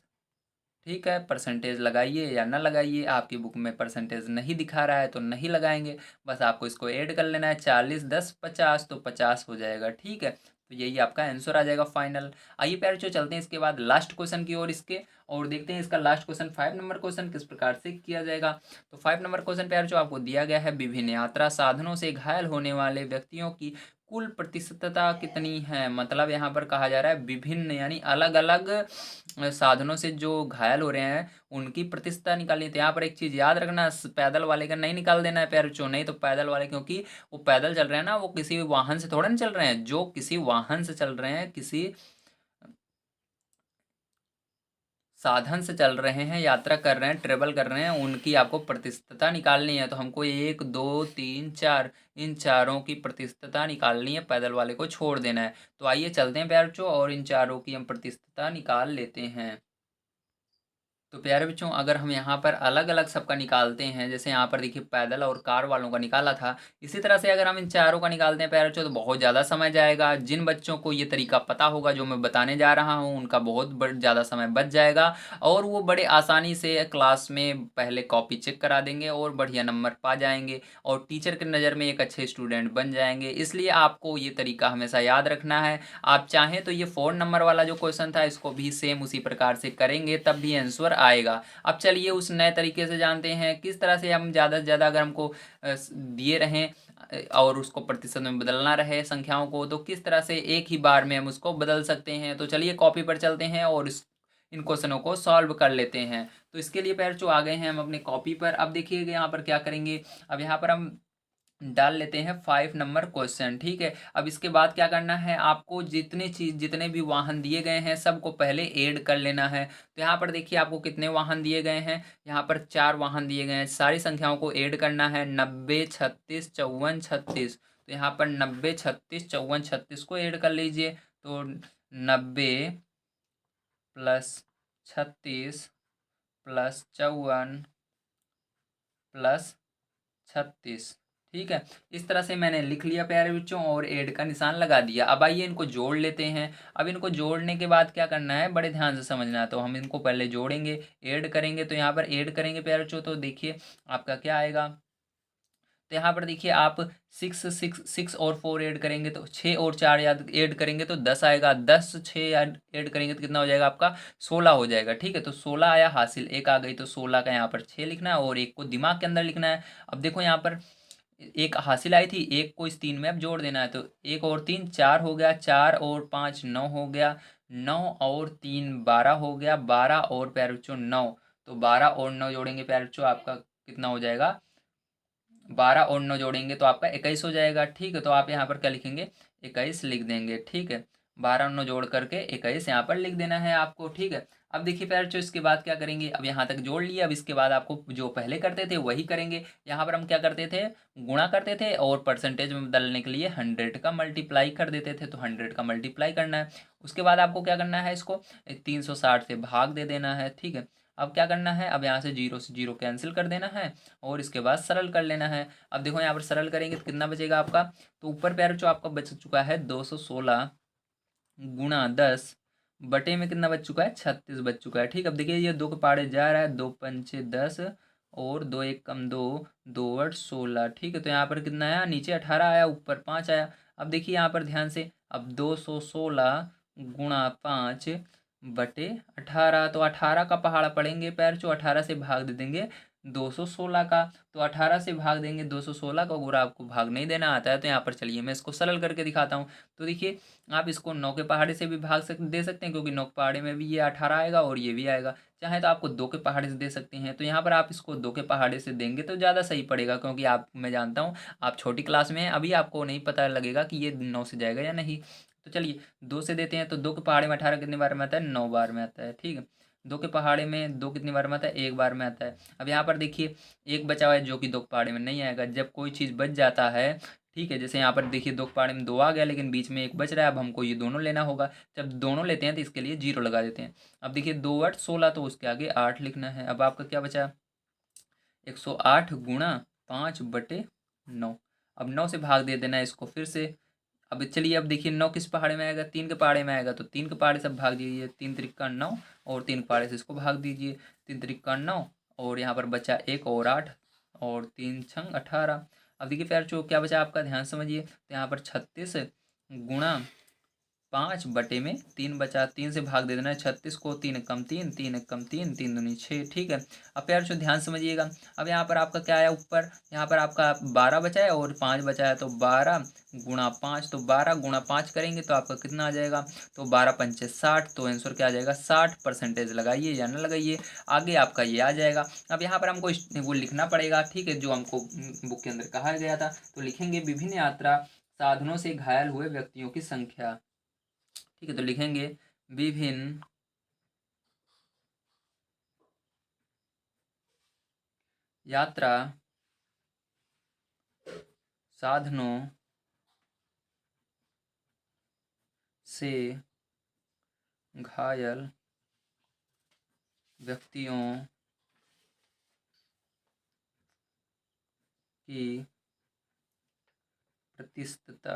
ठीक है, परसेंटेज लगाइए या ना लगाइए, आपकी बुक में परसेंटेज नहीं दिखा रहा है तो नहीं लगाएंगे, बस आपको इसको ऐड कर लेना है। 40 10 50, तो 50 हो जाएगा। ठीक है, तो यही आपका आंसर आ जाएगा फाइनल। आइए प्यारे बच्चों चलते हैं इसके बाद लास्ट क्वेश्चन की ओर इसके, और देखते हैं इसका लास्ट क्वेश्चन 5 नंबर क्वेश्चन किस प्रकार से किया जाएगा। तो 5 नंबर क्वेश्चन प्यारे बच्चों आपको दिया गया है, विभिन्न यात्रा साधनों से घायल होने वाले व्यक्तियों की कुल प्रतिशतता कितनी है। मतलब यहाँ पर कहा जा रहा है विभिन्न यानी अलग अलग साधनों से जो घायल हो रहे हैं उनकी प्रतिशतता निकालनी है। तो यहाँ पर एक चीज याद रखना, पैदल वाले का नहीं निकाल देना है पैर बच्चों, नहीं तो पैदल वाले, क्योंकि वो पैदल चल रहे हैं ना, वो किसी वाहन से थोड़ा नहीं चल रहे हैं, जो किसी वाहन से चल रहे हैं, किसी साधन से चल रहे हैं, यात्रा कर रहे हैं, ट्रेवल कर रहे हैं, उनकी आपको प्रतिशतता निकालनी है। तो हमको 1 2 3 4 इन चारों की प्रतिशतता निकालनी है, पैदल वाले को छोड़ देना है। तो आइए चलते हैं प्यारे बच्चों और इन चारों की हम प्रतिशतता निकाल लेते हैं। तो प्यारे बच्चों अगर हम यहाँ पर अलग अलग सबका निकालते हैं, जैसे यहाँ पर देखिए पैदल और कार वालों का निकाला था, इसी तरह से अगर हम इन चारों का निकालते हैं प्यारे बच्चों तो बहुत ज़्यादा समय जाएगा। जिन बच्चों को ये तरीका पता होगा जो मैं बताने जा रहा हूँ, उनका बहुत ज़्यादा समय बच जाएगा, और वो बड़े आसानी से क्लास में पहले कॉपी चेक करा देंगे और बढ़िया नंबर पा जाएंगे, और टीचर की नज़र में एक अच्छे स्टूडेंट बन जाएंगे। इसलिए आपको ये तरीका हमेशा याद रखना है। आप चाहें तो ये 4 नंबर वाला जो क्वेश्चन था इसको भी सेम उसी प्रकार से करेंगे, तब भी आंसर आएगा। अब चलिए उस नए तरीके से जानते हैं किस तरह से हम ज़्यादा से ज़्यादा, अगर हमको दिए रहें और उसको प्रतिशत में बदलना रहे संख्याओं को, तो किस तरह से एक ही बार में हम उसको बदल सकते हैं। तो चलिए कॉपी पर चलते हैं और इन क्वेश्चनों को सॉल्व कर लेते हैं। तो इसके लिए पैर जो आ गए हैं हम अपने कॉपी पर। अब देखिएगा यहाँ पर क्या करेंगे, अब यहाँ पर हम डाल लेते हैं 5 नंबर क्वेश्चन। ठीक है, अब इसके बाद क्या करना है, आपको जितने भी वाहन दिए गए हैं सबको पहले ऐड कर लेना है। तो यहाँ पर देखिए आपको कितने वाहन दिए गए हैं, यहाँ पर 4 वाहन दिए गए हैं। सारी संख्याओं को ऐड करना है, 90 36 54 36। तो यहाँ पर 90 36 54 36 को ऐड कर लीजिए। तो 90 प्लस 36 प्लस 54 प्लस 36। ठीक है, इस तरह से मैंने लिख लिया प्यारे बच्चों और ऐड का निशान लगा दिया। अब आइए इनको जोड़ लेते हैं। अब इनको जोड़ने के बाद क्या करना है, बड़े ध्यान से समझना है। तो हम इनको पहले जोड़ेंगे, ऐड करेंगे। तो यहाँ पर ऐड करेंगे प्यारे बच्चों, तो देखिए आपका क्या आएगा। तो यहाँ पर देखिए आप 6 और 4 ऐड करेंगे तो 6 और 4 याद ऐड करेंगे तो 10 आएगा। 10 6 ऐड करेंगे तो कितना हो जाएगा आपका, 16 हो जाएगा। ठीक है, तो 16 आया हासिल, एक आ गई, तो 16 का यहाँ पर 6 लिखना है और एक को दिमाग के अंदर लिखना है। अब देखो यहाँ पर एक हासिल आई थी, एक को इस 3 में अब जोड़ देना है। तो 1 और 3 4 हो गया, 4 और 5 9 हो गया, 9 और 3 12 हो गया, 12 और प्यारे बच्चों 9। तो 12 और 9 जोड़ेंगे प्यारे बच्चों, आपका कितना हो जाएगा, 12 और 9 जोड़ेंगे तो आपका 21 हो जाएगा। ठीक है, तो आप यहाँ पर क्या लिखेंगे, 21 लिख देंगे। ठीक है, 12 और 9 जोड़ करके 21 यहाँ पर लिख देना है आपको। ठीक है, अब देखिए प्यारे बच्चों इसके बाद क्या करेंगे, अब यहाँ तक जोड़ लिया। अब इसके बाद आपको जो पहले करते थे वही करेंगे। यहाँ पर हम क्या करते थे, गुणा करते थे और परसेंटेज में बदलने के लिए 100 का मल्टीप्लाई कर देते थे। तो 100 का मल्टीप्लाई करना है। उसके बाद आपको क्या करना है, इसको 360 से भाग दे देना है। ठीक है, अब क्या करना है, अब यहाँ से जीरो कैंसिल कर देना है और इसके बाद सरल कर लेना है। अब देखो यहाँ पर सरल करेंगे तो कितना बचेगा आपका, तो ऊपर प्यारे जो आपका बच चुका है 216 गुणा 10 बटे में कितना बच चुका है, 36 बच चुका है। ठीक, अब देखिए ये 2 के पहाड़े जा रहा है, 2 पंचे 10 और 2 एक कम 2, 2 8 16। ठीक है, तो यहाँ पर कितना आया, नीचे 18 आया, ऊपर 5 आया। अब देखिए यहाँ पर ध्यान से, अब 216 गुणा 5 बटे 18, तो 18 का पहाड़ा पड़ेंगे पैर जो 18 से भाग दे देंगे 216 का। तो 18 से भाग देंगे 216 का, अगर आपको भाग नहीं देना आता है तो यहाँ पर चलिए मैं इसको सरल करके दिखाता हूँ। तो देखिए आप इसको 9 के पहाड़े से भी दे सकते हैं, क्योंकि 9 के पहाड़े में भी ये 18 आएगा और ये भी आएगा। चाहे तो आपको 2 के पहाड़े से दे सकते हैं। तो यहाँ पर आप इसको 2 के पहाड़े से देंगे तो ज़्यादा सही पड़ेगा, क्योंकि आप, मैं जानता हूँ आप छोटी क्लास में हैं, अभी आपको नहीं पता लगेगा कि ये 9 से जाएगा या नहीं। तो चलिए 2 से देते हैं। तो 2 के पहाड़े में 18 कितनी बार में आता है, 9 बार में आता है। ठीक है, 2 के पहाड़े में 2 कितनी बार में आता है, 1 बार में आता है। अब यहाँ पर देखिए एक बचा हुआ है जो कि 2 के पहाड़े में नहीं आएगा। जब कोई चीज़ बच जाता है ठीक है। जैसे यहाँ पर देखिए 2 के पहाड़े में 2 आ गया, लेकिन बीच में 1 बच रहा है। अब हमको ये दोनों लेना होगा। जब दोनों लेते हैं तो इसके लिए 0 लगा देते हैं। अब देखिए 2 8 16, तो उसके आगे 8 लिखना है। अब आपका क्या बचा, 108 गुणा 5/9। अब 9 से भाग दे देना है इसको फिर से। अब चलिए, अब देखिए 9 किस पहाड़े में आएगा, 3 के पहाड़े में आएगा, तो 3 के पहाड़े से भाग दीजिए। 3 त्रिका 9, और 3 के पहाड़े से इसको भाग दीजिए। 3 त्रिका 9, और यहाँ पर बचा 1 और 8, और 3 छंग 18। अब देखिए प्यार जो क्या बचा आपका, ध्यान समझिए। तो यहाँ पर 36 गुणा 5/3 बचा। 3 से भाग दे देना है 36 को। 3 कम 3, 3 कम 3, 3 दूनी 6। ठीक है। अब प्यार जो ध्यान समझिएगा। अब यहाँ पर आपका क्या आया ऊपर, यहाँ पर आपका 12 बचा है और 5 बचा है, तो 12 गुणा 5, तो 12 गुणा 5 करेंगे तो आपका कितना आ जाएगा, तो 12 पंचे 60। तो आंसर क्या आ जाएगा, 60% लगाइए या ना लगाइए, आगे आपका ये आ जाएगा। अब यहाँ पर हमको वो लिखना पड़ेगा, ठीक है, जो हमको बुक के अंदर कहा गया था। तो लिखेंगे विभिन्न यात्रा साधनों से घायल हुए व्यक्तियों की संख्या। ठीक है, तो लिखेंगे विभिन्न यात्रा साधनों से घायल व्यक्तियों की प्रतिशतता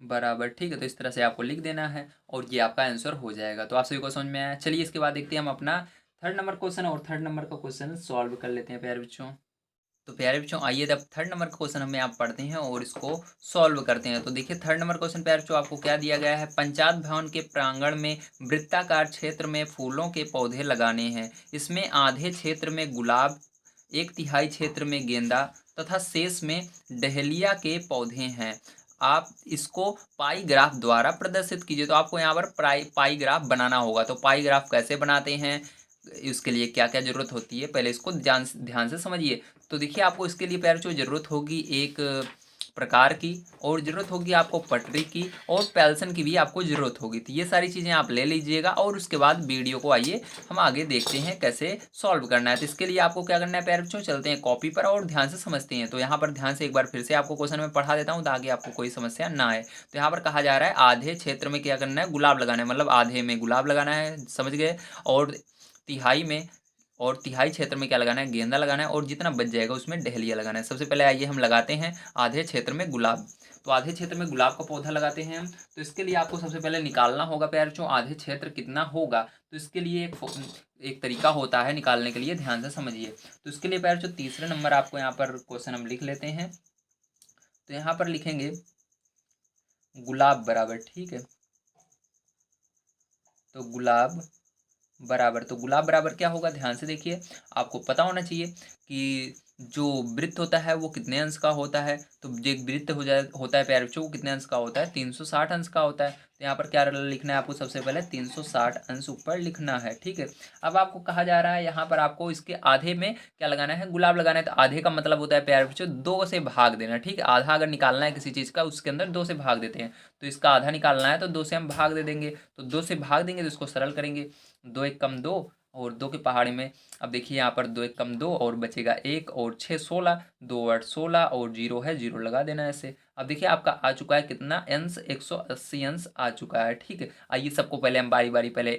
बराबर। ठीक है, तो इस तरह से आपको लिख देना है और ये आपका आंसर हो जाएगा। तो आप सभी को समझ में आया। चलिए इसके बाद देखते हैं हम अपना थर्ड नंबर क्वेश्चन, और थर्ड नंबर का क्वेश्चन सॉल्व कर लेते हैं प्यारे बच्चों। तो प्यारे बच्चों आइए अब थर्ड नंबर का क्वेश्चन हमें आप पढ़ते हैं और इसको सॉल्व करते हैं। तो देखिए थर्ड नंबर क्वेश्चन प्यारे बच्चों आपको क्या दिया गया है, पंचायत भवन के प्रांगण में वृत्ताकार क्षेत्र में फूलों के पौधे लगाने हैं। इसमें आधे क्षेत्र में गुलाब, 1/3 क्षेत्र में गेंदा तथा शेष में डहेलिया के पौधे हैं। आप इसको पाई ग्राफ द्वारा प्रदर्शित कीजिए। तो आपको यहाँ पर पाई ग्राफ बनाना होगा। तो पाई ग्राफ कैसे बनाते हैं, इसके लिए क्या क्या जरूरत होती है, पहले इसको ध्यान से समझिए। तो देखिए आपको इसके लिए प्यारे जो जरूरत होगी एक प्रकार की, और ज़रूरत होगी आपको पटरी की, और पेल्सन की भी आपको ज़रूरत होगी। तो ये सारी चीज़ें आप ले लीजिएगा, और उसके बाद वीडियो को आइए हम आगे देखते हैं कैसे सॉल्व करना है। तो इसके लिए आपको क्या करना है प्यारे बच्चों, चलते हैं कॉपी पर और ध्यान से समझते हैं। तो यहाँ पर ध्यान से एक बार फिर से आपको क्वेश्चन में पढ़ा देता हूँ ताकि आपको कोई समस्या ना आए। तो यहाँ पर कहा जा रहा है आधे क्षेत्र में क्या करना है, गुलाब लगाना है, मतलब आधे में गुलाब लगाना है, समझ गए, और तिहाई में, और तिहाई क्षेत्र में क्या लगाना है, गेंदा लगाना है, और जितना बच जाएगा उसमें डहलिया लगाना है। सबसे पहले आइए हम लगाते हैं आधे क्षेत्र में गुलाब। तो आधे क्षेत्र में गुलाब का पौधा लगाते हैं हम। तो इसके लिए आपको सबसे पहले निकालना होगा प्यारे बच्चों आधे क्षेत्र कितना होगा। तो इसके लिए एक तरीका होता है निकालने के लिए, ध्यान से समझिए। तो इसके लिए प्यारे बच्चों तीसरे नंबर आपको यहाँ पर क्वेश्चन हम लिख लेते हैं। तो यहाँ पर लिखेंगे गुलाब बराबर, ठीक है, तो गुलाब बराबर, तो गुलाब बराबर क्या होगा, ध्यान से देखिए। आपको पता होना चाहिए कि जो वृत्त होता है वो कितने अंश का होता है। तो जो एक वृत्त होता है प्यारे बच्चों, वो कितने अंश का होता है, 360 अंश का होता है। तो यहाँ पर क्या लिखना है आपको, सबसे पहले 360 अंश ऊपर लिखना है। ठीक है। अब आपको कहा जा रहा है यहाँ पर आपको इसके आधे में क्या लगाना है, गुलाब लगाना है। तो आधे का मतलब होता है प्यारे बच्चों 2 से भाग देना। ठीक है, आधा अगर निकालना है किसी चीज़ का, उसके अंदर 2 से भाग देते हैं। तो इसका आधा निकालना है तो 2 से हम भाग दे देंगे। तो 2 से भाग देंगे तो इसको सरल करेंगे, 2 एक कम 2, और 2 के पहाड़ी में, अब देखिए यहाँ पर 2 एक कम 2, और बचेगा 1, और 6 16, 2 8 16, और 0 है, 0 लगा देना है ऐसे। अब देखिए आपका आ चुका है कितना अंश, 180 अंश आ चुका है। ठीक है, आइए सबको पहले हम बारी बारी पहले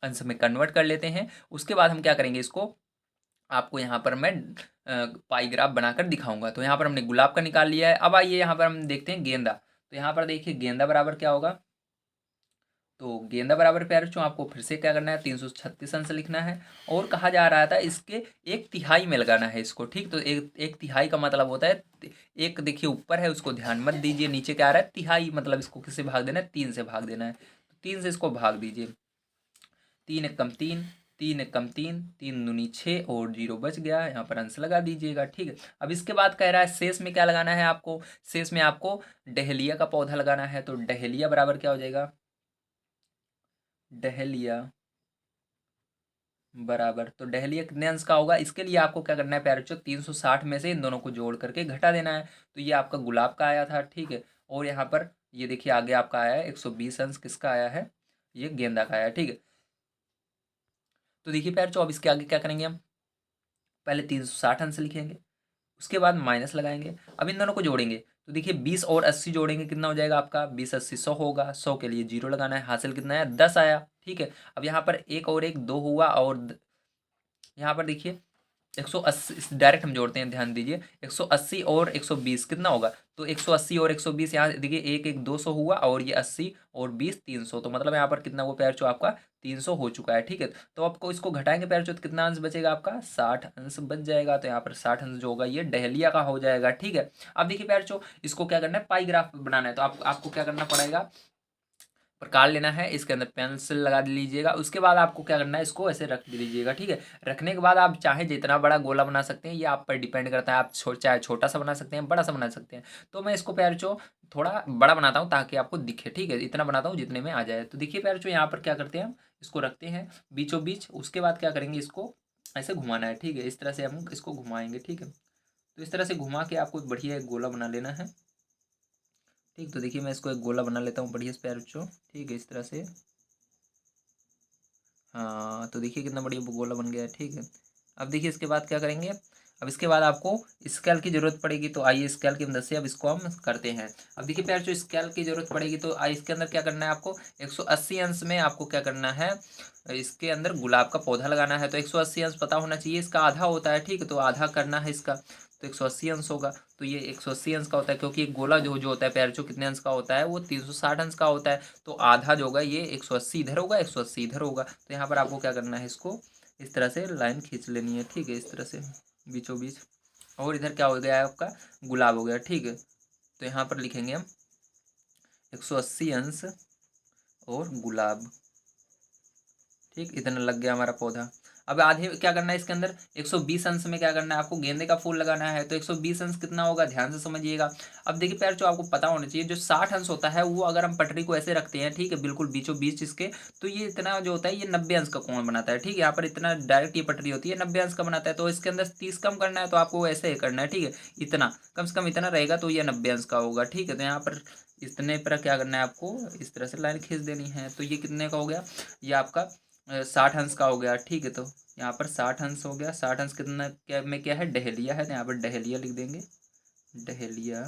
अंश में कन्वर्ट कर लेते हैं। उसके बाद हम क्या करेंगे, इसको आपको यहाँ पर मैं पाई ग्राफ बनाकर दिखाऊंगा। तो यहाँ पर हमने गुलाब का निकाल लिया है। अब आइए यहाँ पर हम देखते हैं गेंदा। तो यहाँ पर देखिए गेंदा बराबर क्या होगा, तो गेंदा बराबर प्यारे बच्चों आपको फिर से क्या करना है, 336 अंश लिखना है। और कहा जा रहा था इसके 1/3 में लगाना है इसको। ठीक, तो एक तिहाई का मतलब होता है, एक देखिए ऊपर है उसको ध्यान मत दीजिए, नीचे क्या आ रहा है तिहाई, मतलब इसको किससे भाग देना है, 3 से भाग देना है। तो 3 से इसको भाग दीजिए, 3 एक कम 3, 3 एक कम 3, 3 दूनी 6, और 0 बच गया, यहाँ पर अंश लगा दीजिएगा। ठीक है, अब इसके बाद कह रहा है शेष में क्या लगाना है आपको, शेष में आपको डहेलिया का पौधा लगाना है। तो डहेलिया बराबर क्या हो जाएगा, डहेलिया बराबर, तो डहेलिया कितने अंश का होगा, इसके लिए आपको क्या करना है प्यारे बच्चों, 360 में से इन दोनों को जोड़ करके घटा देना है। तो ये आपका गुलाब का आया था। ठीक है, और यहाँ पर ये देखिए आगे आपका आया है 120 अंश, किसका आया है, ये गेंदा का आया है। ठीक है, तो देखिए प्यारे अब इसके आगे क्या करेंगे हम, पहले 360 अंश लिखेंगे, उसके बाद माइनस लगाएंगे, अब इन दोनों को जोड़ेंगे। तो देखिए 20 और 80 जोड़ेंगे, कितना हो जाएगा आपका, 20 80 100 होगा, 100 के लिए जीरो लगाना है, हासिल कितना है 10 आया। ठीक है, अब यहाँ पर एक और एक 2 हुआ, और यहाँ पर देखिए 180 डायरेक्ट हम जोड़ते हैं, ध्यान दीजिए 180 और 120 कितना होगा, तो 180 और 120 यहाँ देखिए एक एक 200 हुआ, और ये 80 और 20 300, तो मतलब यहाँ पर कितना वो पैर चो आपका 300 हो चुका है। ठीक है, तो आपको इसको घटाएंगे पैर चो, तो कितना अंश बचेगा आपका 60 अंश बच जाएगा। तो यहाँ पर 60 अंश जो होगा ये डहेलिया का हो जाएगा। ठीक है, अब देखिए पैर चो इसको क्या करना है, पाई ग्राफ बनाना है, तो आपको क्या करना पड़ेगा, प्रकार लेना है, इसके अंदर पेंसिल लगा लीजिएगा, उसके बाद आपको क्या करना है, इसको ऐसे रख दीजिएगा। ठीक है, रखने के बाद आप चाहे जितना बड़ा गोला बना सकते हैं, ये आप पर डिपेंड करता है, आप चाहे छोटा सा बना सकते हैं, बड़ा सा बना सकते हैं। तो मैं इसको प्यारे चो थोड़ा बड़ा बनाता हूँ ताकि आपको दिखे। ठीक है, इतना बनाता हूँ जितने में आ जाए। तो देखिए प्यारे चो यहाँ पर क्या करते हैं, हम इसको रखते हैं बीचों बीच, उसके बाद क्या करेंगे, इसको ऐसे घुमाना है। ठीक है, इस तरह से हम इसको घुमाएंगे। ठीक है, तो इस तरह से घुमा के आपको बढ़िया एक गोला बना लेना है। ठीक, तो देखिए मैं इसको एक गोला बना लेता हूँ बढ़िया से प्यारे बच्चों। ठीक है, इस तरह से, हाँ तो देखिए कितना बढ़िया गोला बन गया है। ठीक है, अब देखिए इसके बाद क्या करेंगे, अब इसके बाद आपको स्केल की जरूरत पड़ेगी, तो आइए स्केल की मदद से अब इसको हम करते हैं। अब देखिए प्यार जो स्केल की जरूरत पड़ेगी, तो आइए इसके अंदर क्या करना है, आपको 180 अंश में आपको क्या करना है, इसके अंदर गुलाब का पौधा लगाना है। तो 180 अंश पता होना चाहिए, इसका आधा होता है। ठीक है, तो आधा करना है इसका, तो 180 अंश होगा। तो ये 180 अंश का होता है, क्योंकि एक गोला जो जो होता है प्यार जो कितने अंश का होता है, वो 360 अंश का होता है। तो आधा जो होगा ये 180 इधर होगा, 180 इधर होगा। तो यहाँ पर आपको क्या करना है, इसको इस तरह से लाइन खींच लेनी है। ठीक है, इस तरह से बीचों बीच, और इधर क्या हो गया है आपका, गुलाब हो गया। ठीक है, तो यहाँ पर लिखेंगे हम 180 अंश और गुलाब। ठीक, इतना लग गया हमारा पौधा। अब आधे क्या करना है, इसके अंदर 120 अंश में क्या करना है, आपको गेंदे का फूल लगाना है। तो 120 अंश कितना होगा, ध्यान से समझिएगा। अब देखिए प्यार जो आपको पता होना चाहिए, जो 60 अंश होता है वो अगर हम पटरी को ऐसे रखते हैं, ठीक है, बिल्कुल बीचों बीच इसके, तो ये इतना जो होता है ये 90 अंश का कोण बनाता है। ठीक है, यहाँ पर इतना डायरेक्ट ये पटरी होती है 90 अंश का बनाता है। तो इसके अंदर 30 कम करना है, तो आपको ऐसे ही करना है। ठीक है, इतना कम से कम इतना रहेगा, तो ये 90 अंश का होगा। ठीक है, तो यहाँ पर इतने पर क्या करना है, आपको इस तरह से लाइन खींच देनी है। तो ये कितने का हो गया, ये आपका 60 अंश का हो गया। ठीक है, तो यहाँ पर 60 अंश हो गया। 60 अंश कितना क्या में क्या है, डहेलिया है, तो यहाँ पर डहेलिया लिख देंगे, डहेलिया।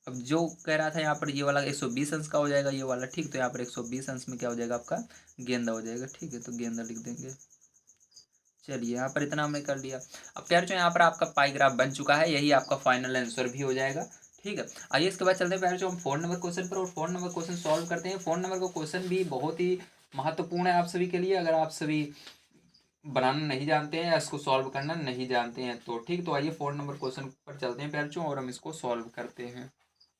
अब जो कह रहा था यहाँ पर ये वाला 120 अंश का हो जाएगा ये वाला। ठीक, तो यहाँ पर 120 अंश में क्या हो जाएगा आपका, गेंदा हो जाएगा। ठीक है, तो गेंदा लिख देंगे। चलिए यहाँ पर इतना हमने कर लिया। अब प्यार जो यहाँ पर आपका पाई ग्राफ बन चुका है, यही आपका फाइनल आंसर भी हो जाएगा। ठीक है, आइए इसके बाद चलते हैं प्यार जो हम 4 नंबर क्वेश्चन पर, और 4 नंबर क्वेश्चन सॉल्व करते हैं। 4 नंबर का क्वेश्चन भी बहुत ही महत्वपूर्ण है आप सभी के लिए, अगर आप सभी बनाना नहीं जानते हैं या इसको सॉल्व करना नहीं जानते हैं तो। ठीक, तो आइए 4 नंबर क्वेश्चन पर चलते हैं प्यार और हम इसको सॉल्व करते हैं।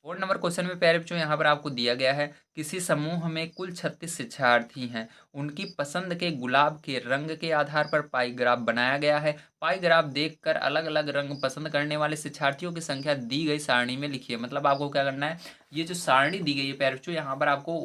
4 नंबर क्वेश्चन में प्यारे बच्चों यहाँ पर आपको दिया गया है, किसी समूह में कुल 36 शिक्षार्थी हैं, उनकी पसंद के गुलाब के रंग के आधार पर पाई ग्राफ बनाया गया है। पाई ग्राफ देखकर अलग अलग रंग पसंद करने वाले शिक्षार्थियों की संख्या दी गई सारणी में लिखिए। मतलब आपको क्या करना है, ये जो सारणी दी गई है प्यारे बच्चों, यहाँ पर आपको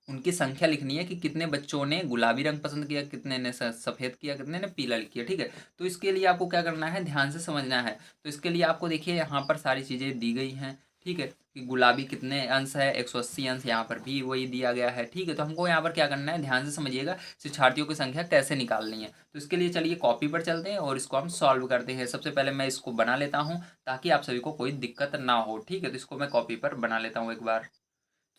उनकी संख्या लिखनी है कि कितने बच्चों ने गुलाबी रंग पसंद किया, कितने ने सफ़ेद किया, कितने ने पीला किया। ठीक है, तो इसके लिए आपको क्या करना है, ध्यान से समझना है। तो इसके लिए आपको देखिए यहाँ पर सारी चीज़ें दी गई हैं। ठीक है, कि गुलाबी कितने अंश है, 180 अंश, यहाँ पर भी वही दिया गया है। ठीक है, तो हमको यहाँ पर क्या करना है, ध्यान से समझिएगा, शिक्षार्थियों की संख्या कैसे निकालनी है। तो इसके लिए चलिए कॉपी पर चलते हैं और इसको हम सॉल्व करते हैं। सबसे पहले मैं इसको बना लेता हूँ ताकि आप सभी को कोई दिक्कत ना हो। ठीक है, तो इसको मैं कॉपी पर बना लेता हूँ एक बार।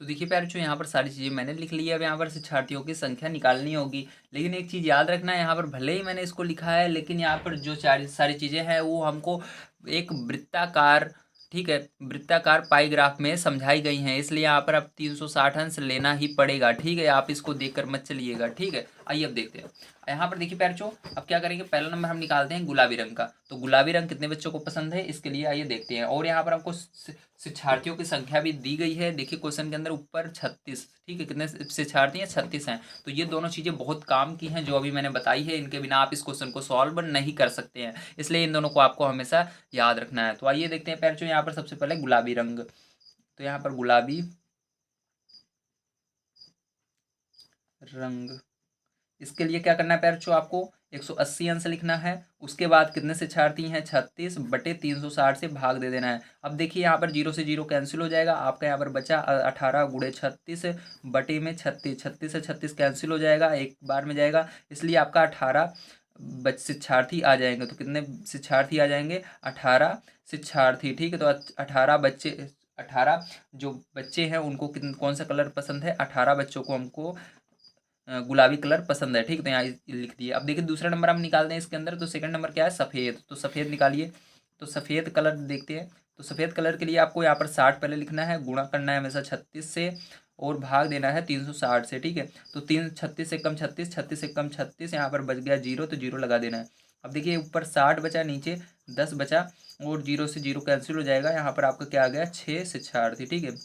तो देखिए प्यारे बच्चों यहाँ पर सारी चीज़ें मैंने लिख ली है। अब यहाँ पर शिक्षार्थियों की संख्या निकालनी होगी, लेकिन एक चीज़ याद रखना है, यहाँ पर भले ही मैंने इसको लिखा है, लेकिन यहाँ पर जो सारी चीज़ें हैं वो हमको एक वृत्ताकार, ठीक है, वृत्ताकार पाई ग्राफ में समझाई गई हैं, इसलिए यहाँ पर अब 360 अंश लेना ही पड़ेगा। ठीक है, आप इसको देखकर मत चलिएगा। ठीक है, आइए अब देखते हैं। यहाँ पर देखिए प्यारे बच्चों, अब क्या करेंगे, पहला नंबर हम निकालते हैं गुलाबी रंग का। तो गुलाबी रंग कितने बच्चों को पसंद है, इसके लिए आइए देखते हैं। और यहाँ पर आपको शिक्षार्थियों की संख्या भी दी गई है। देखिए क्वेश्चन के अंदर ऊपर 36, ठीक है, कितने शिक्षार्थी हैं, 36 हैं। तो ये दोनों चीज़ें बहुत काम की हैं जो अभी मैंने बताई है, इनके बिना आप इस क्वेश्चन को सॉल्व नहीं कर सकते हैं, इसलिए इन दोनों को आपको हमेशा याद रखना है। तो आइए देखते हैं पैर, यहाँ पर सबसे पहले गुलाबी रंग, तो यहाँ पर गुलाबी रंग, इसके लिए क्या करना है पैर, आपको 180 अंश लिखना है। उसके बाद कितने शिक्षार्थी हैं, 36 बटे 360 से भाग दे देना है। अब देखिए यहाँ पर 0 से 0 कैंसिल हो जाएगा, आपका यहाँ पर बचा 18 गुणे 36 बटे में 36, 36 से 36 कैंसिल हो जाएगा, एक बार में जाएगा, इसलिए आपका 18 शिक्षार्थी आ जाएंगे। तो कितने शिक्षार्थी आ जाएंगे, 18 शिक्षार्थी। ठीक है, तो 18 बच्चे, 18 जो बच्चे हैं उनको कौन सा कलर पसंद है, 18 बच्चों को हमको गुलाबी कलर पसंद है। ठीक है, तो यहाँ लिख दिए। अब देखिए दूसरा नंबर हम निकालते हैं इसके अंदर, तो सेकंड नंबर क्या है, सफ़ेद। तो सफ़ेद निकालिए। तो सफ़ेद कलर देखते हैं। तो सफ़ेद कलर के लिए आपको यहाँ पर 60 पहले लिखना है, गुणा करना है हमेशा 36 से, और भाग देना है 360 से। ठीक है, तो 36 से कम 36, 36 से कम 36, यहाँ पर बच गया 0, तो 0 लगा देना है। अब देखिए ऊपर 60 बचा, नीचे 10 बचा, और 0 से 0 कैंसिल हो जाएगा। यहाँ पर आपका क्या आ गया, 6 शिक्षार्थी। ठीक है,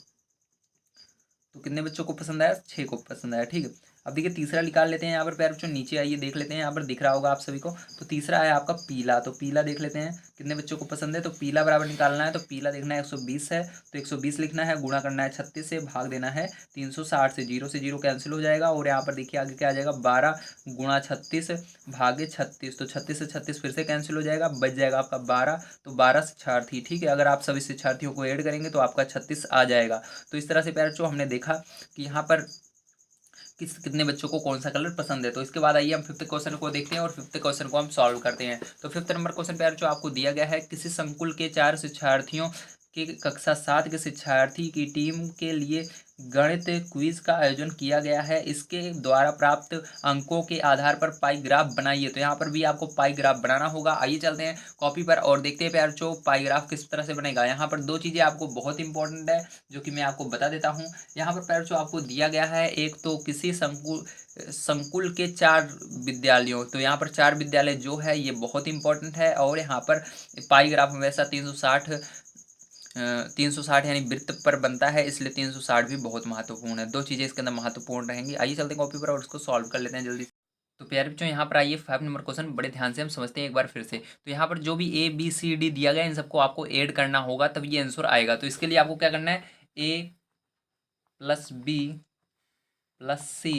तो कितने बच्चों को पसंद आया, 6 को पसंद आया। ठीक है, अब देखिए तीसरा निकाल लेते हैं। यहाँ पर प्यारे बच्चों नीचे आइए, देख लेते हैं, यहाँ पर दिख रहा होगा आप सभी को। तो तीसरा है आपका पीला। तो पीला देख लेते हैं कितने बच्चों को पसंद है। तो पीला बराबर निकालना है, तो पीला देखना है 120 है, तो 120 लिखना है, गुणा करना है 36 से, भाग देना है 360 से, 0 से 0 कैंसिल हो जाएगा, और यहाँ पर देखिए आगे क्या आ जाएगा, 12 गुणा 36 भागे 36, तो 36 से 36 फिर से कैंसिल हो जाएगा, बच जाएगा आपका 12, तो 12 शिक्षार्थी। ठीक है, अगर आप सभी शिक्षार्थियों को ऐड करेंगे तो आपका 36 आ जाएगा। तो इस तरह से प्यारे बच्चों हमने देखा कि यहाँ पर कितने बच्चों को कौन सा कलर पसंद है। तो इसके बाद आइए हम फिफ्थ क्वेश्चन को देखते हैं, और फिफ्थ क्वेश्चन को हम सॉल्व करते हैं। तो फिफ्थ नंबर क्वेश्चन प्यारे जो आपको दिया गया है, किसी संकुल के 4 शिक्षार्थियों की कक्षा 7 के शिक्षार्थी की टीम के लिए गणित क्विज का आयोजन किया गया है। इसके द्वारा प्राप्त अंकों के आधार पर पाई ग्राफ बनाइए। तो यहाँ पर भी आपको पाई ग्राफ बनाना होगा। आइए चलते हैं कॉपी पर और देखते हैं प्यारे बच्चों पाई ग्राफ किस तरह से बनेगा। यहाँ पर दो चीज़ें आपको बहुत इंपॉर्टेंट है, जो कि मैं आपको बता देता हूँ। यहाँ पर प्यारे बच्चों आपको दिया गया है, एक तो किसी संकुल के 4 विद्यालयों, तो यहाँ पर 4 विद्यालय जो है ये बहुत इंपॉर्टेंट है। और यहाँ पर पाई ग्राफ हमेशा 360 यानी वृत्त पर बनता है, इसलिए 360 भी बहुत महत्वपूर्ण है। दो चीज़ें इसके अंदर महत्वपूर्ण रहेंगी। आइए चलते हैं कॉपी पर और उसको सॉल्व कर लेते हैं जल्दी। तो प्यारे बच्चों यहाँ पर आइए 5 नंबर क्वेश्चन बड़े ध्यान से हम समझते हैं एक बार फिर से। तो यहाँ पर जो भी A B C D दिया गया है इन सबको आपको ऐड करना होगा, तब ये आंसर आएगा। तो इसके लिए आपको क्या करना है, A plus B plus C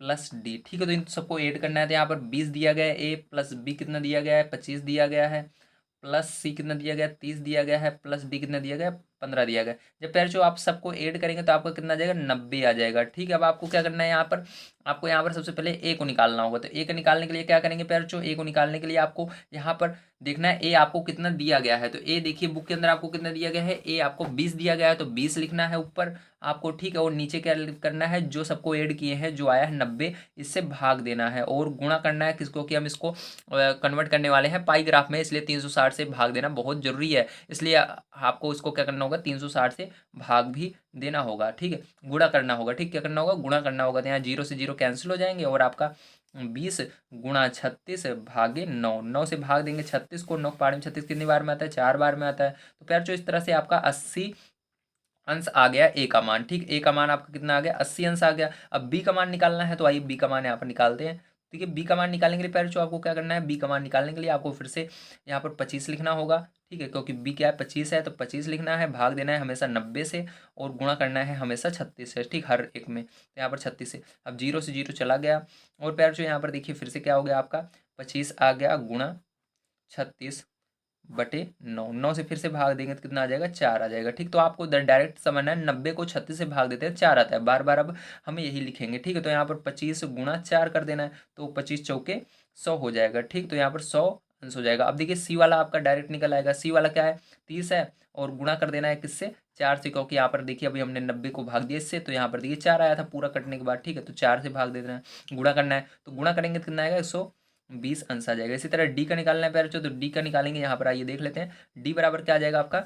plus D. ठीक है, तो इन सबको ऐड करना है। तो यहाँ पर 20 दिया गया है, ए प्लस बी कितना दिया गया है, 25 दिया गया है, प्लस सी कितना दिया गया है, 30 दिया गया है, प्लस डी कितना दिया गया है, 15 दिया गया है। जब पैर जो आप सबको ऐड करेंगे तो आपका कितना आ जाएगा, 90 आ जाएगा। ठीक है, अब आपको क्या करना है, यहाँ पर आपको यहाँ पर सबसे पहले ए को निकालना होगा। तो ए को निकालने के लिए क्या करेंगे पैर जो, ए को निकालने के लिए आपको यहाँ पर देखना है ए आपको कितना दिया गया है। तो ए देखिए बुक के अंदर आपको कितना दिया गया है, ए आपको 20 दिया गया है, तो 20 लिखना है ऊपर आपको। ठीक है, और नीचे क्या करना है, जो सबको ऐड किए हैं जो आया है 90, इससे भाग देना है और गुणा करना है किसको, कि हम इसको कन्वर्ट करने वाले हैं पाई ग्राफ में, इसलिए 360 से भाग देना बहुत जरूरी है। इसलिए आपको इसको क्या करना होगा, 360 से भाग भी देना होगा। ठीक है, गुणा करना होगा। ठीक, क्या करना होगा, गुणा करना होगा। तो यहाँ 0 से 0 कैंसिल हो जाएंगे, और आपका 20 गुणा 36 भागे 9, 9 से भाग देंगे 36 को, 9 पाँच में 36 कितनी बार में आता है, 4 बार में आता है। तो प्यार जो इस तरह से आपका 80 अंश आ गया ए का मान। ठीक, ए का मान आपका कितना आ गया, 80 अंश आ गया। अब बी का मान निकालना है, तो आइए बी का मान यहाँ पर निकालते हैं। ठीक है, बी का मान निकालने के लिए पहले जो आपको क्या करना है, बी का मान निकालने के लिए आपको फिर से यहाँ पर 25 लिखना होगा। ठीक है, क्योंकि बी क्या है, 25 है, तो 25 लिखना है, भाग देना है हमेशा 90 से, और गुणा करना है हमेशा 36 से। ठीक, हर एक में, तो यहाँ पर 36 से। अब 0 से 0 चला गया, और पैर जो यहाँ पर देखिए फिर से क्या हो गया आपका, 25 आ गया गुणा 36 बटे 9, 9 से फिर से भाग देंगे तो कितना आ जाएगा, 4 आ जाएगा। ठीक, तो आपको डायरेक्ट समझना है, 90 को 36 से भाग देते हैं 4 आता है, बार बार अब हमें यही लिखेंगे। ठीक है, तो यहाँ पर 25 गुणा 4 कर देना है, तो 25 चौके 100 हो जाएगा। ठीक, तो यहाँ पर 100 अंश हो जाएगा। अब देखिए सी वाला आपका डायरेक्ट निकल आएगा, सी वाला क्या है, 30 है, और गुणा कर देना है किससे, 4 से, क्योंकि यहाँ पर देखिए अभी हमने 90 को भाग दिया इससे, तो यहाँ पर देखिए 4 आया था पूरा कटने के बाद। ठीक है, तो 4 से भाग दे देना है, गुणा करना है, तो गुणा करेंगे तो कितना आएगा, 120 अंश आ जाएगा। इसी तरह डी का निकालना है पैर, तो डी का निकालेंगे, यहाँ पर आइए देख लेते हैं डी बराबर क्या आ जाएगा आपका।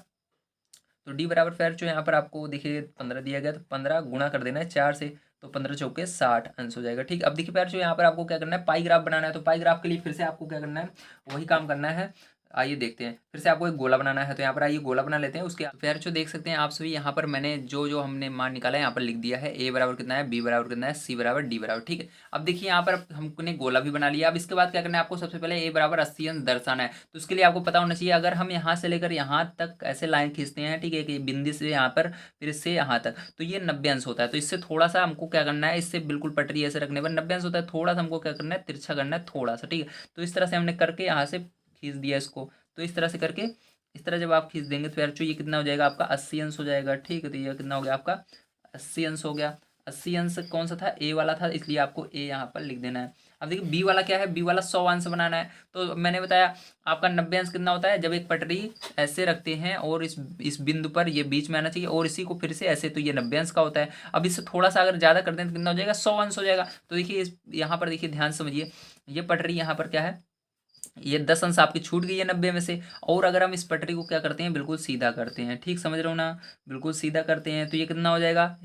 तो डी बराबर पैर जो यहाँ पर आपको देखिए 15 दिया गया, तो 15 गुणा कर देना है 4 से, तो 15 चौके 60 अंश हो जाएगा। ठीक, अब देखिए पैर जो यहाँ पर आपको क्या करना है, पाई ग्राफ बनाना है। तो पाई ग्राफ के लिए फिर से आपको क्या करना है, वही काम करना है। आइए देखते हैं। फिर से आपको एक गोला बनाना है, तो यहाँ पर आइए गोला बना लेते हैं। उसके फिर जो देख सकते हैं आप सभी, यहाँ पर मैंने जो जो हमने मान निकाला है यहाँ पर लिख दिया है। ए बराबर कितना है, बी बराबर कितना है, सी बराबर डी बराबर, ठीक है। अब देखिए यहाँ पर हमने गोला भी बना लिया। अब इसके बाद क्या करना है आपको, सबसे पहले ए बराबर 80 अंश दर्शाना है। तो उसके लिए आपको पता होना चाहिए, अगर हम यहाँ से लेकर यहाँ तक ऐसे लाइन खींचते हैं, ठीक है, कि बिंदी से यहाँ पर फिर इससे यहाँ तक, तो ये 90 अंश होता है। तो इससे थोड़ा सा हमको क्या करना है, इससे बिल्कुल पटरी ऐसे रखने पर 90 अंश होता है, थोड़ा सा हमको क्या करना है, तिरछा करना है थोड़ा सा, ठीक है। तो इस तरह से हमने करके यहाँ से खींच दिया इसको। तो इस तरह से करके, इस तरह जब आप खींच देंगे तो यार ये कितना हो जाएगा आपका, 80 अंश हो जाएगा, ठीक है। तो ये कितना हो गया आपका, 80 अंश हो गया। 80 अंश कौन सा था, ए वाला था, इसलिए आपको ए यहाँ पर लिख देना है। अब देखिए बी वाला क्या है, बी वाला 100 अंश बनाना है। तो मैंने बताया आपका 90 अंश कितना होता है, जब एक पटरी ऐसे रखते हैं और इस बिंदु पर ये बीच में आना चाहिए और इसी को फिर से ऐसे, तो ये 90 अंश का होता है। अब इससे थोड़ा सा अगर ज़्यादा कर दें तो कितना हो जाएगा, 100 अंश हो जाएगा। तो देखिए यहाँ पर देखिए ध्यान से समझिए, ये पटरी यहाँ पर क्या है, ये 10 अंश आपकी छूट गई है 90 में से। और अगर हम इस पटरी को क्या करते हैं, बिल्कुल सीधा करते हैं, ठीक समझ रहे हो ना, बिल्कुल सीधा करते हैं, तो ये कितना हो जाएगा,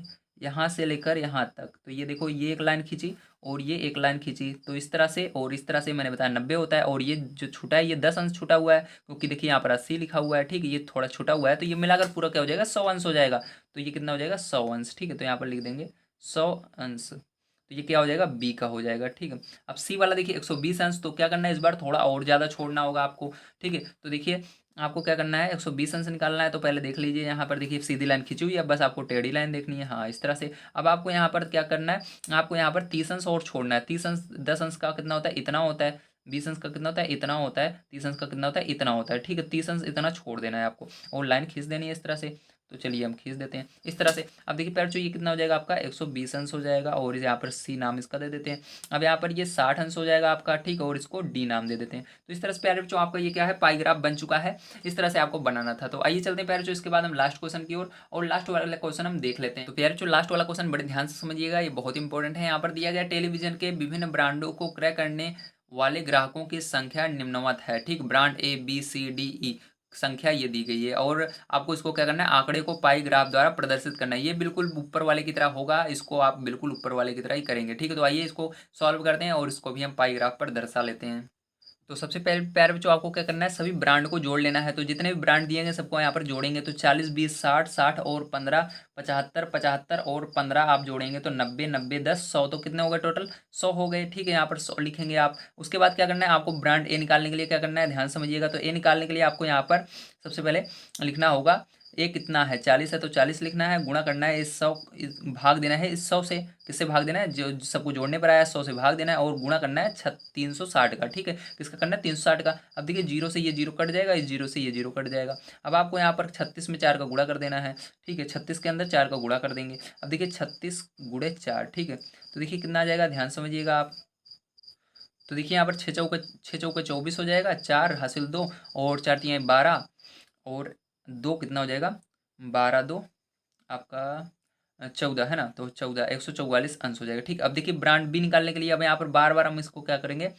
यहाँ से लेकर यहाँ तक। तो ये देखो, ये एक लाइन खींची और ये एक लाइन खींची, तो इस तरह से और इस तरह से मैंने बताया 90 होता है। और ये जो छूटा है ये 10 अंश छूटा हुआ है, क्योंकि देखिए यहाँ पर 80 लिखा हुआ है, ठीक है, ये थोड़ा छूटा हुआ है, तो ये मिलाकर पूरा क्या हो जाएगा, 100 अंश हो जाएगा। तो ये कितना हो जाएगा, 100 अंश, ठीक है। तो यहाँ पर लिख देंगे 100 अंश, तो ये क्या हो जाएगा, बी का हो जाएगा, ठीक है। अब सी वाला देखिए 120 अंश, तो क्या करना है, इस बार थोड़ा और ज़्यादा छोड़ना होगा आपको, ठीक है। तो देखिए आपको क्या करना है, 120 अंश निकालना है। तो पहले देख लीजिए, यहाँ पर देखिए सीधी लाइन खींची हुई है, बस आपको टेढ़ी लाइन देखनी है, हाँ इस तरह से। अब आपको यहाँ पर क्या करना है, आपको यहाँ पर 30 अंश और छोड़ना है। 30 अंश 10 अंश का कितना होता है, इतना होता है। 20 अंश का कितना होता है, इतना होता है। 30 अंश का कितना होता है, इतना होता है, ठीक है। 30 अंश इतना छोड़ देना है आपको और लाइन खींच देनी है इस तरह से। तो चलिए हम खींच देते हैं इस तरह से। अब देखिए पैर, ये कितना हो जाएगा आपका, 120 अंश हो जाएगा, और यहाँ पर सी नाम इसका दे देते हैं। अब यहाँ पर ये 60 अंश हो जाएगा आपका, ठीक, और इसको डी नाम दे देते हैं। तो इस तरह से प्यारे बच्चों आपका ये क्या है, पाईग्राफ बन चुका है। इस तरह से आपको बनाना था। तो आइए चलते हैं प्यारे बच्चों इसके बाद हम लास्ट क्वेश्चन की ओर, और लास्ट वाला क्वेश्चन हम देख लेते हैं। तो प्यारे बच्चों लास्ट वाला क्वेश्चन बड़े ध्यान से समझिएगा, ये बहुत इंपॉर्टेंट है। यहाँ पर दिया गया टेलीविजन के विभिन्न ब्रांडों को क्रय करने वाले ग्राहकों की संख्या निम्नवत है, ठीक, brand A B C D E संख्या ये दी गई है, और आपको इसको क्या करना है, आंकड़े को पाई ग्राफ द्वारा प्रदर्शित करना है। ये बिल्कुल ऊपर वाले की तरह होगा, इसको आप बिल्कुल ऊपर वाले की तरह ही करेंगे, ठीक है। तो आइए इसको सॉल्व करते हैं और इसको भी हम पाई ग्राफ पर दर्शा लेते हैं। तो सबसे पहले प्यारे बच्चों आपको क्या करना है, सभी ब्रांड को जोड़ लेना है। तो जितने भी ब्रांड दिए गए सबको यहाँ पर जोड़ेंगे। तो 40 20 60 60 और 15 75 75 और 15 आप जोड़ेंगे तो 90 90 10 100, तो कितने हो गए टोटल, 100 हो गए, ठीक है। यहाँ पर 100 लिखेंगे आप। उसके बाद क्या करना है आपको, ब्रांड ए निकालने के लिए क्या करना है, ध्यान समझिएगा। तो ए निकालने के लिए आपको यहाँ पर सबसे पहले लिखना होगा, ए कितना है, 40 है, तो 40 लिखना है, गुणा करना है इस 100, भाग देना है इस 100 से। किससे भाग देना है, जो सबको जोड़ने पर आया 100 से भाग देना है, और गुणा करना है 360 का, ठीक है। किसका करना है, 360 का। अब देखिए जीरो से ये जीरो कट जाएगा, इस जीरो से ये जीरो कट जाएगा। अब आपको यहाँ पर 36 में 4 का गुणा कर देना है, ठीक है। 36 के अंदर 4 का गुणा कर देंगे। अब देखिए 36 गुणे 4, ठीक है। तो देखिए कितना आ जाएगा, ध्यान समझिएगा आप। तो देखिए यहाँ पर 6 चौका 24 हो जाएगा, 4 हासिल 2 और 4 तियाँ 12 और 2 कितना हो जाएगा, 12 2 आपका 14 है ना। तो 14 144 अंश हो जाएगा, ठीक। अब देखिए ब्रांड बी निकालने के लिए अब यहाँ पर बार बार हम इसको क्या करेंगे,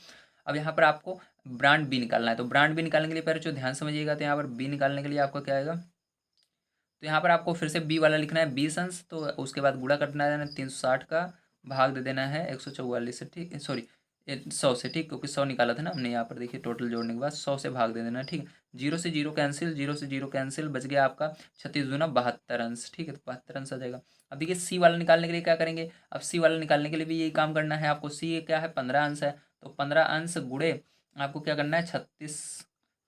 अब यहाँ पर आपको ब्रांड बी निकालना है। तो ब्रांड बी निकालने के लिए पहले जो ध्यान समझिएगा, तो यहाँ पर बी निकालने के लिए आपका क्या आएगा, तो यहाँ पर आपको फिर से बी वाला लिखना है 20 अंश। तो उसके बाद गुणा करना है 360 का, भाग दे देना है 144 से, ठीक, सॉरी 100 से, ठीक, क्योंकि 100 निकाला था ना हमने। यहाँ पर देखिए टोटल जोड़ने के बाद 100 से भाग दे देना, ठीक। जीरो से जीरो कैंसिल, जीरो से जीरो कैंसिल, बच गया आपका 36 दूना 72 अंश, ठीक है। तो 72 अंश आ जाएगा। अब देखिए सी वाला निकालने के लिए क्या करेंगे, अब सी वाला निकालने के लिए भी यही काम करना है आपको। सी क्या है, 15 अंश है, तो 15 अंश गुणे आपको क्या करना है, 36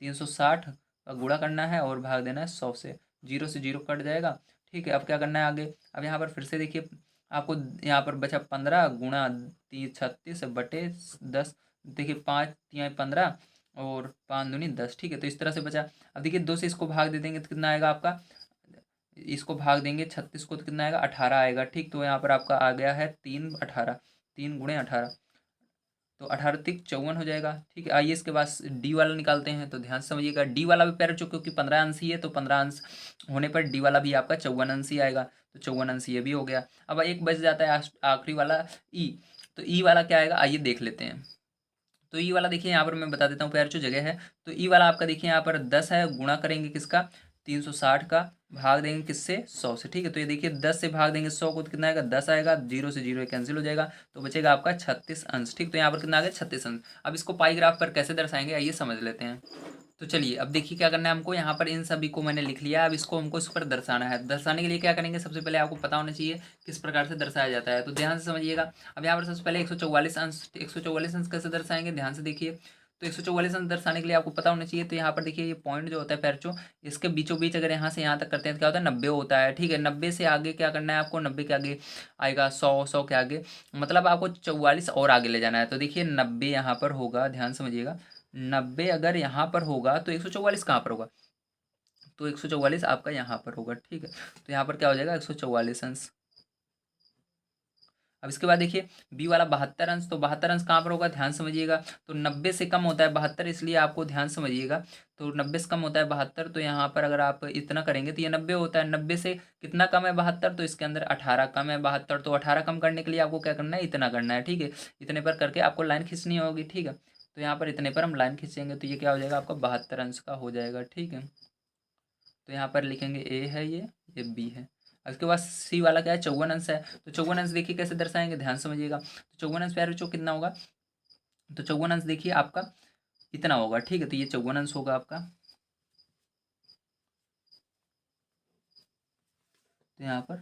360 का गुणा करना है और भाग देना है 100 से। जीरो से जीरो कट जाएगा, ठीक है। अब क्या करना है आगे, अब यहाँ पर फिर से देखिए आपको यहाँ पर बचा 15 गुणा 36 बटे 10, देखिए 5 तियाँ 15 और 5 दूनी 10, ठीक है। तो इस तरह से बचा। अब देखिए 2 से इसको भाग दे देंगे तो कितना आएगा आपका, इसको भाग देंगे 36 को तो कितना आएगा, 18 आएगा, ठीक। तो यहाँ पर आपका आ गया है 3 3 गुणे 18, तो 18 तिक 54 हो जाएगा, ठीक है। आइए इसके बाद डी वाला निकालते हैं। तो ध्यान से समझिएगा, डी वाला भी पैर चुके क्योंकि 15 अंश ही है, तो 15 अंश होने पर डी वाला भी आपका 54 अंश ही आएगा। तो 54 अंश ये भी हो गया। अब एक बच जाता है आखिरी वाला ई। तो ई वाला क्या आएगा, आइए देख लेते हैं। तो ई वाला देखिए यहाँ पर मैं बता देता हूँ प्यार जो जगह है। तो ई वाला आपका देखिए यहाँ पर 10 है, गुणा करेंगे किसका, 360 का, भाग देंगे किससे, 100 से, ठीक है। तो ये देखिए 10 से भाग देंगे 100 को तो कितना आएगा, 10 आएगा, जीरो से जीरो कैंसिल हो जाएगा, तो बचेगा आपका 36 अंश, ठीक। तो यहाँ पर कितना आ गया, 36 अंश। अब इसको पाई ग्राफ पर कैसे दर्शाएंगे आइए समझ लेते हैं। तो चलिए अब देखिए क्या करना है हमको। यहाँ पर इन सभी को मैंने लिख लिया। अब इसको हमको इस पर दर्शाना है। दर्शाने के लिए क्या करेंगे, सबसे पहले आपको पता होना चाहिए किस प्रकार से दर्शाया जाता है, तो ध्यान से समझिएगा। अब यहाँ पर सबसे पहले 144 अंश, 144 अंश कैसे दर्शाएंगे, ध्यान से देखिए। तो 144 अंश दर्शाने के लिए आपको पता होना चाहिए। तो यहाँ पर देखिए ये पॉइंट जो होता है पैरचो, इसके बीचों बीच अगर यहाँ से यहाँ तक करते हैं तो क्या होता है, 90 होता है। ठीक है, 90 से आगे क्या करना है आपको, 90 के आगे आएगा 100, 100 के आगे, मतलब आपको 44 और आगे ले जाना है। तो देखिए 90 यहाँ पर होगा, ध्यान समझिएगा। 90 अगर यहाँ पर होगा तो 144 कहाँ पर होगा, तो 144 आपका यहाँ पर होगा। ठीक है, तो यहाँ पर क्या हो जाएगा, 144 अंश। अब इसके बाद देखिए बी वाला 72 अंश, तो 72 अंश कहाँ पर होगा, ध्यान समझिएगा। तो 90 से कम होता है 72, इसलिए आपको ध्यान समझिएगा। तो 90 से कम होता है 72, तो यहाँ पर अगर आप इतना करेंगे तो ये 90 होता है। 90 से कितना कम है, 72, तो इसके अंदर 18 कम है 72, तो 18 कम करने के लिए आपको क्या करना है, इतना करना है। ठीक है, इतने पर करके आपको लाइन खींचनी होगी। ठीक है, तो यहाँ पर इतने पर हम लाइन खींचेंगे तो ये क्या हो जाएगा आपका 72 अंश का हो जाएगा। ठीक है, तो यहाँ पर लिखेंगे ए है ये बी है। अब इसके बाद सी वाला क्या है, 54 अंश है। तो 54 अंश देखिए कैसे दर्शाएंगे, ध्यान समझिएगा। तो 54 अंश प्यारे बच्चों कितना होगा, तो 54 अंश देखिए आपका इतना होगा। ठीक है, तो ये 54 अंश होगा आपका। तो यहाँ पर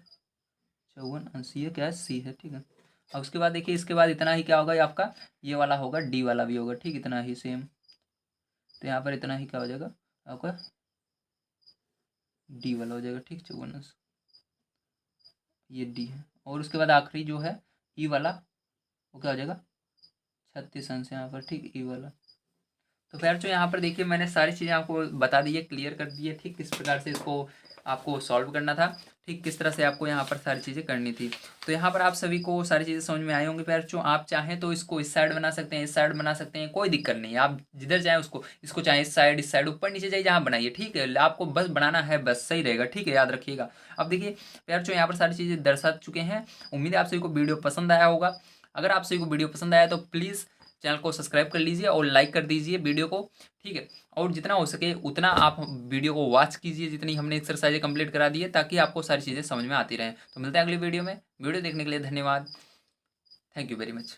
54 अंश ये क्या है, सी है। ठीक है, अब उसके बाद देखिए इसके बाद इतना ही क्या होगा, ये आपका ये वाला होगा, डी वाला भी होगा। ठीक, इतना ही सेम। तो यहाँ पर इतना ही क्या हो जाएगा आपका, डी वाला हो जाएगा। ठीक, 54 अंश ये डी है। और उसके बाद आखिरी जो है ई वाला, वो क्या हो जाएगा, 36 अंश यहाँ पर। ठीक, ई वाला। तो खैर जो यहाँ पर देखिए मैंने सारी चीज़ें आपको बता दी है, क्लियर कर दी है। ठीक, किस प्रकार से इसको आपको सॉल्व करना था, ठीक किस तरह से आपको यहाँ पर सारी चीज़ें करनी थी। तो यहाँ पर आप सभी को सारी चीज़ें समझ में आई होंगी। प्यार जो आप चाहें तो इसको इस साइड बना सकते हैं, इस साइड बना सकते हैं, कोई दिक्कत नहीं है। आप जिधर चाहें उसको, इसको चाहे इस साइड ऊपर नीचे जाइए जहाँ बनाइए। ठीक है, आपको बस बनाना है, बस सही रहेगा। ठीक है, याद रखिएगा। अब देखिए प्यार जो यहाँ पर सारी चीज़ें दर्शा चुके हैं। उम्मीद है आप सभी को वीडियो पसंद आया होगा। अगर आप सभी को वीडियो पसंद आया तो प्लीज़ चैनल को सब्सक्राइब कर लीजिए और लाइक कर दीजिए वीडियो को। ठीक है, और जितना हो सके उतना आप वीडियो को वॉच कीजिए, जितनी हमने एक्सरसाइज कंप्लीट करा दी है, ताकि आपको सारी चीज़ें समझ में आती रहें। तो मिलते हैं अगली वीडियो में। वीडियो देखने के लिए धन्यवाद। Thank you very much.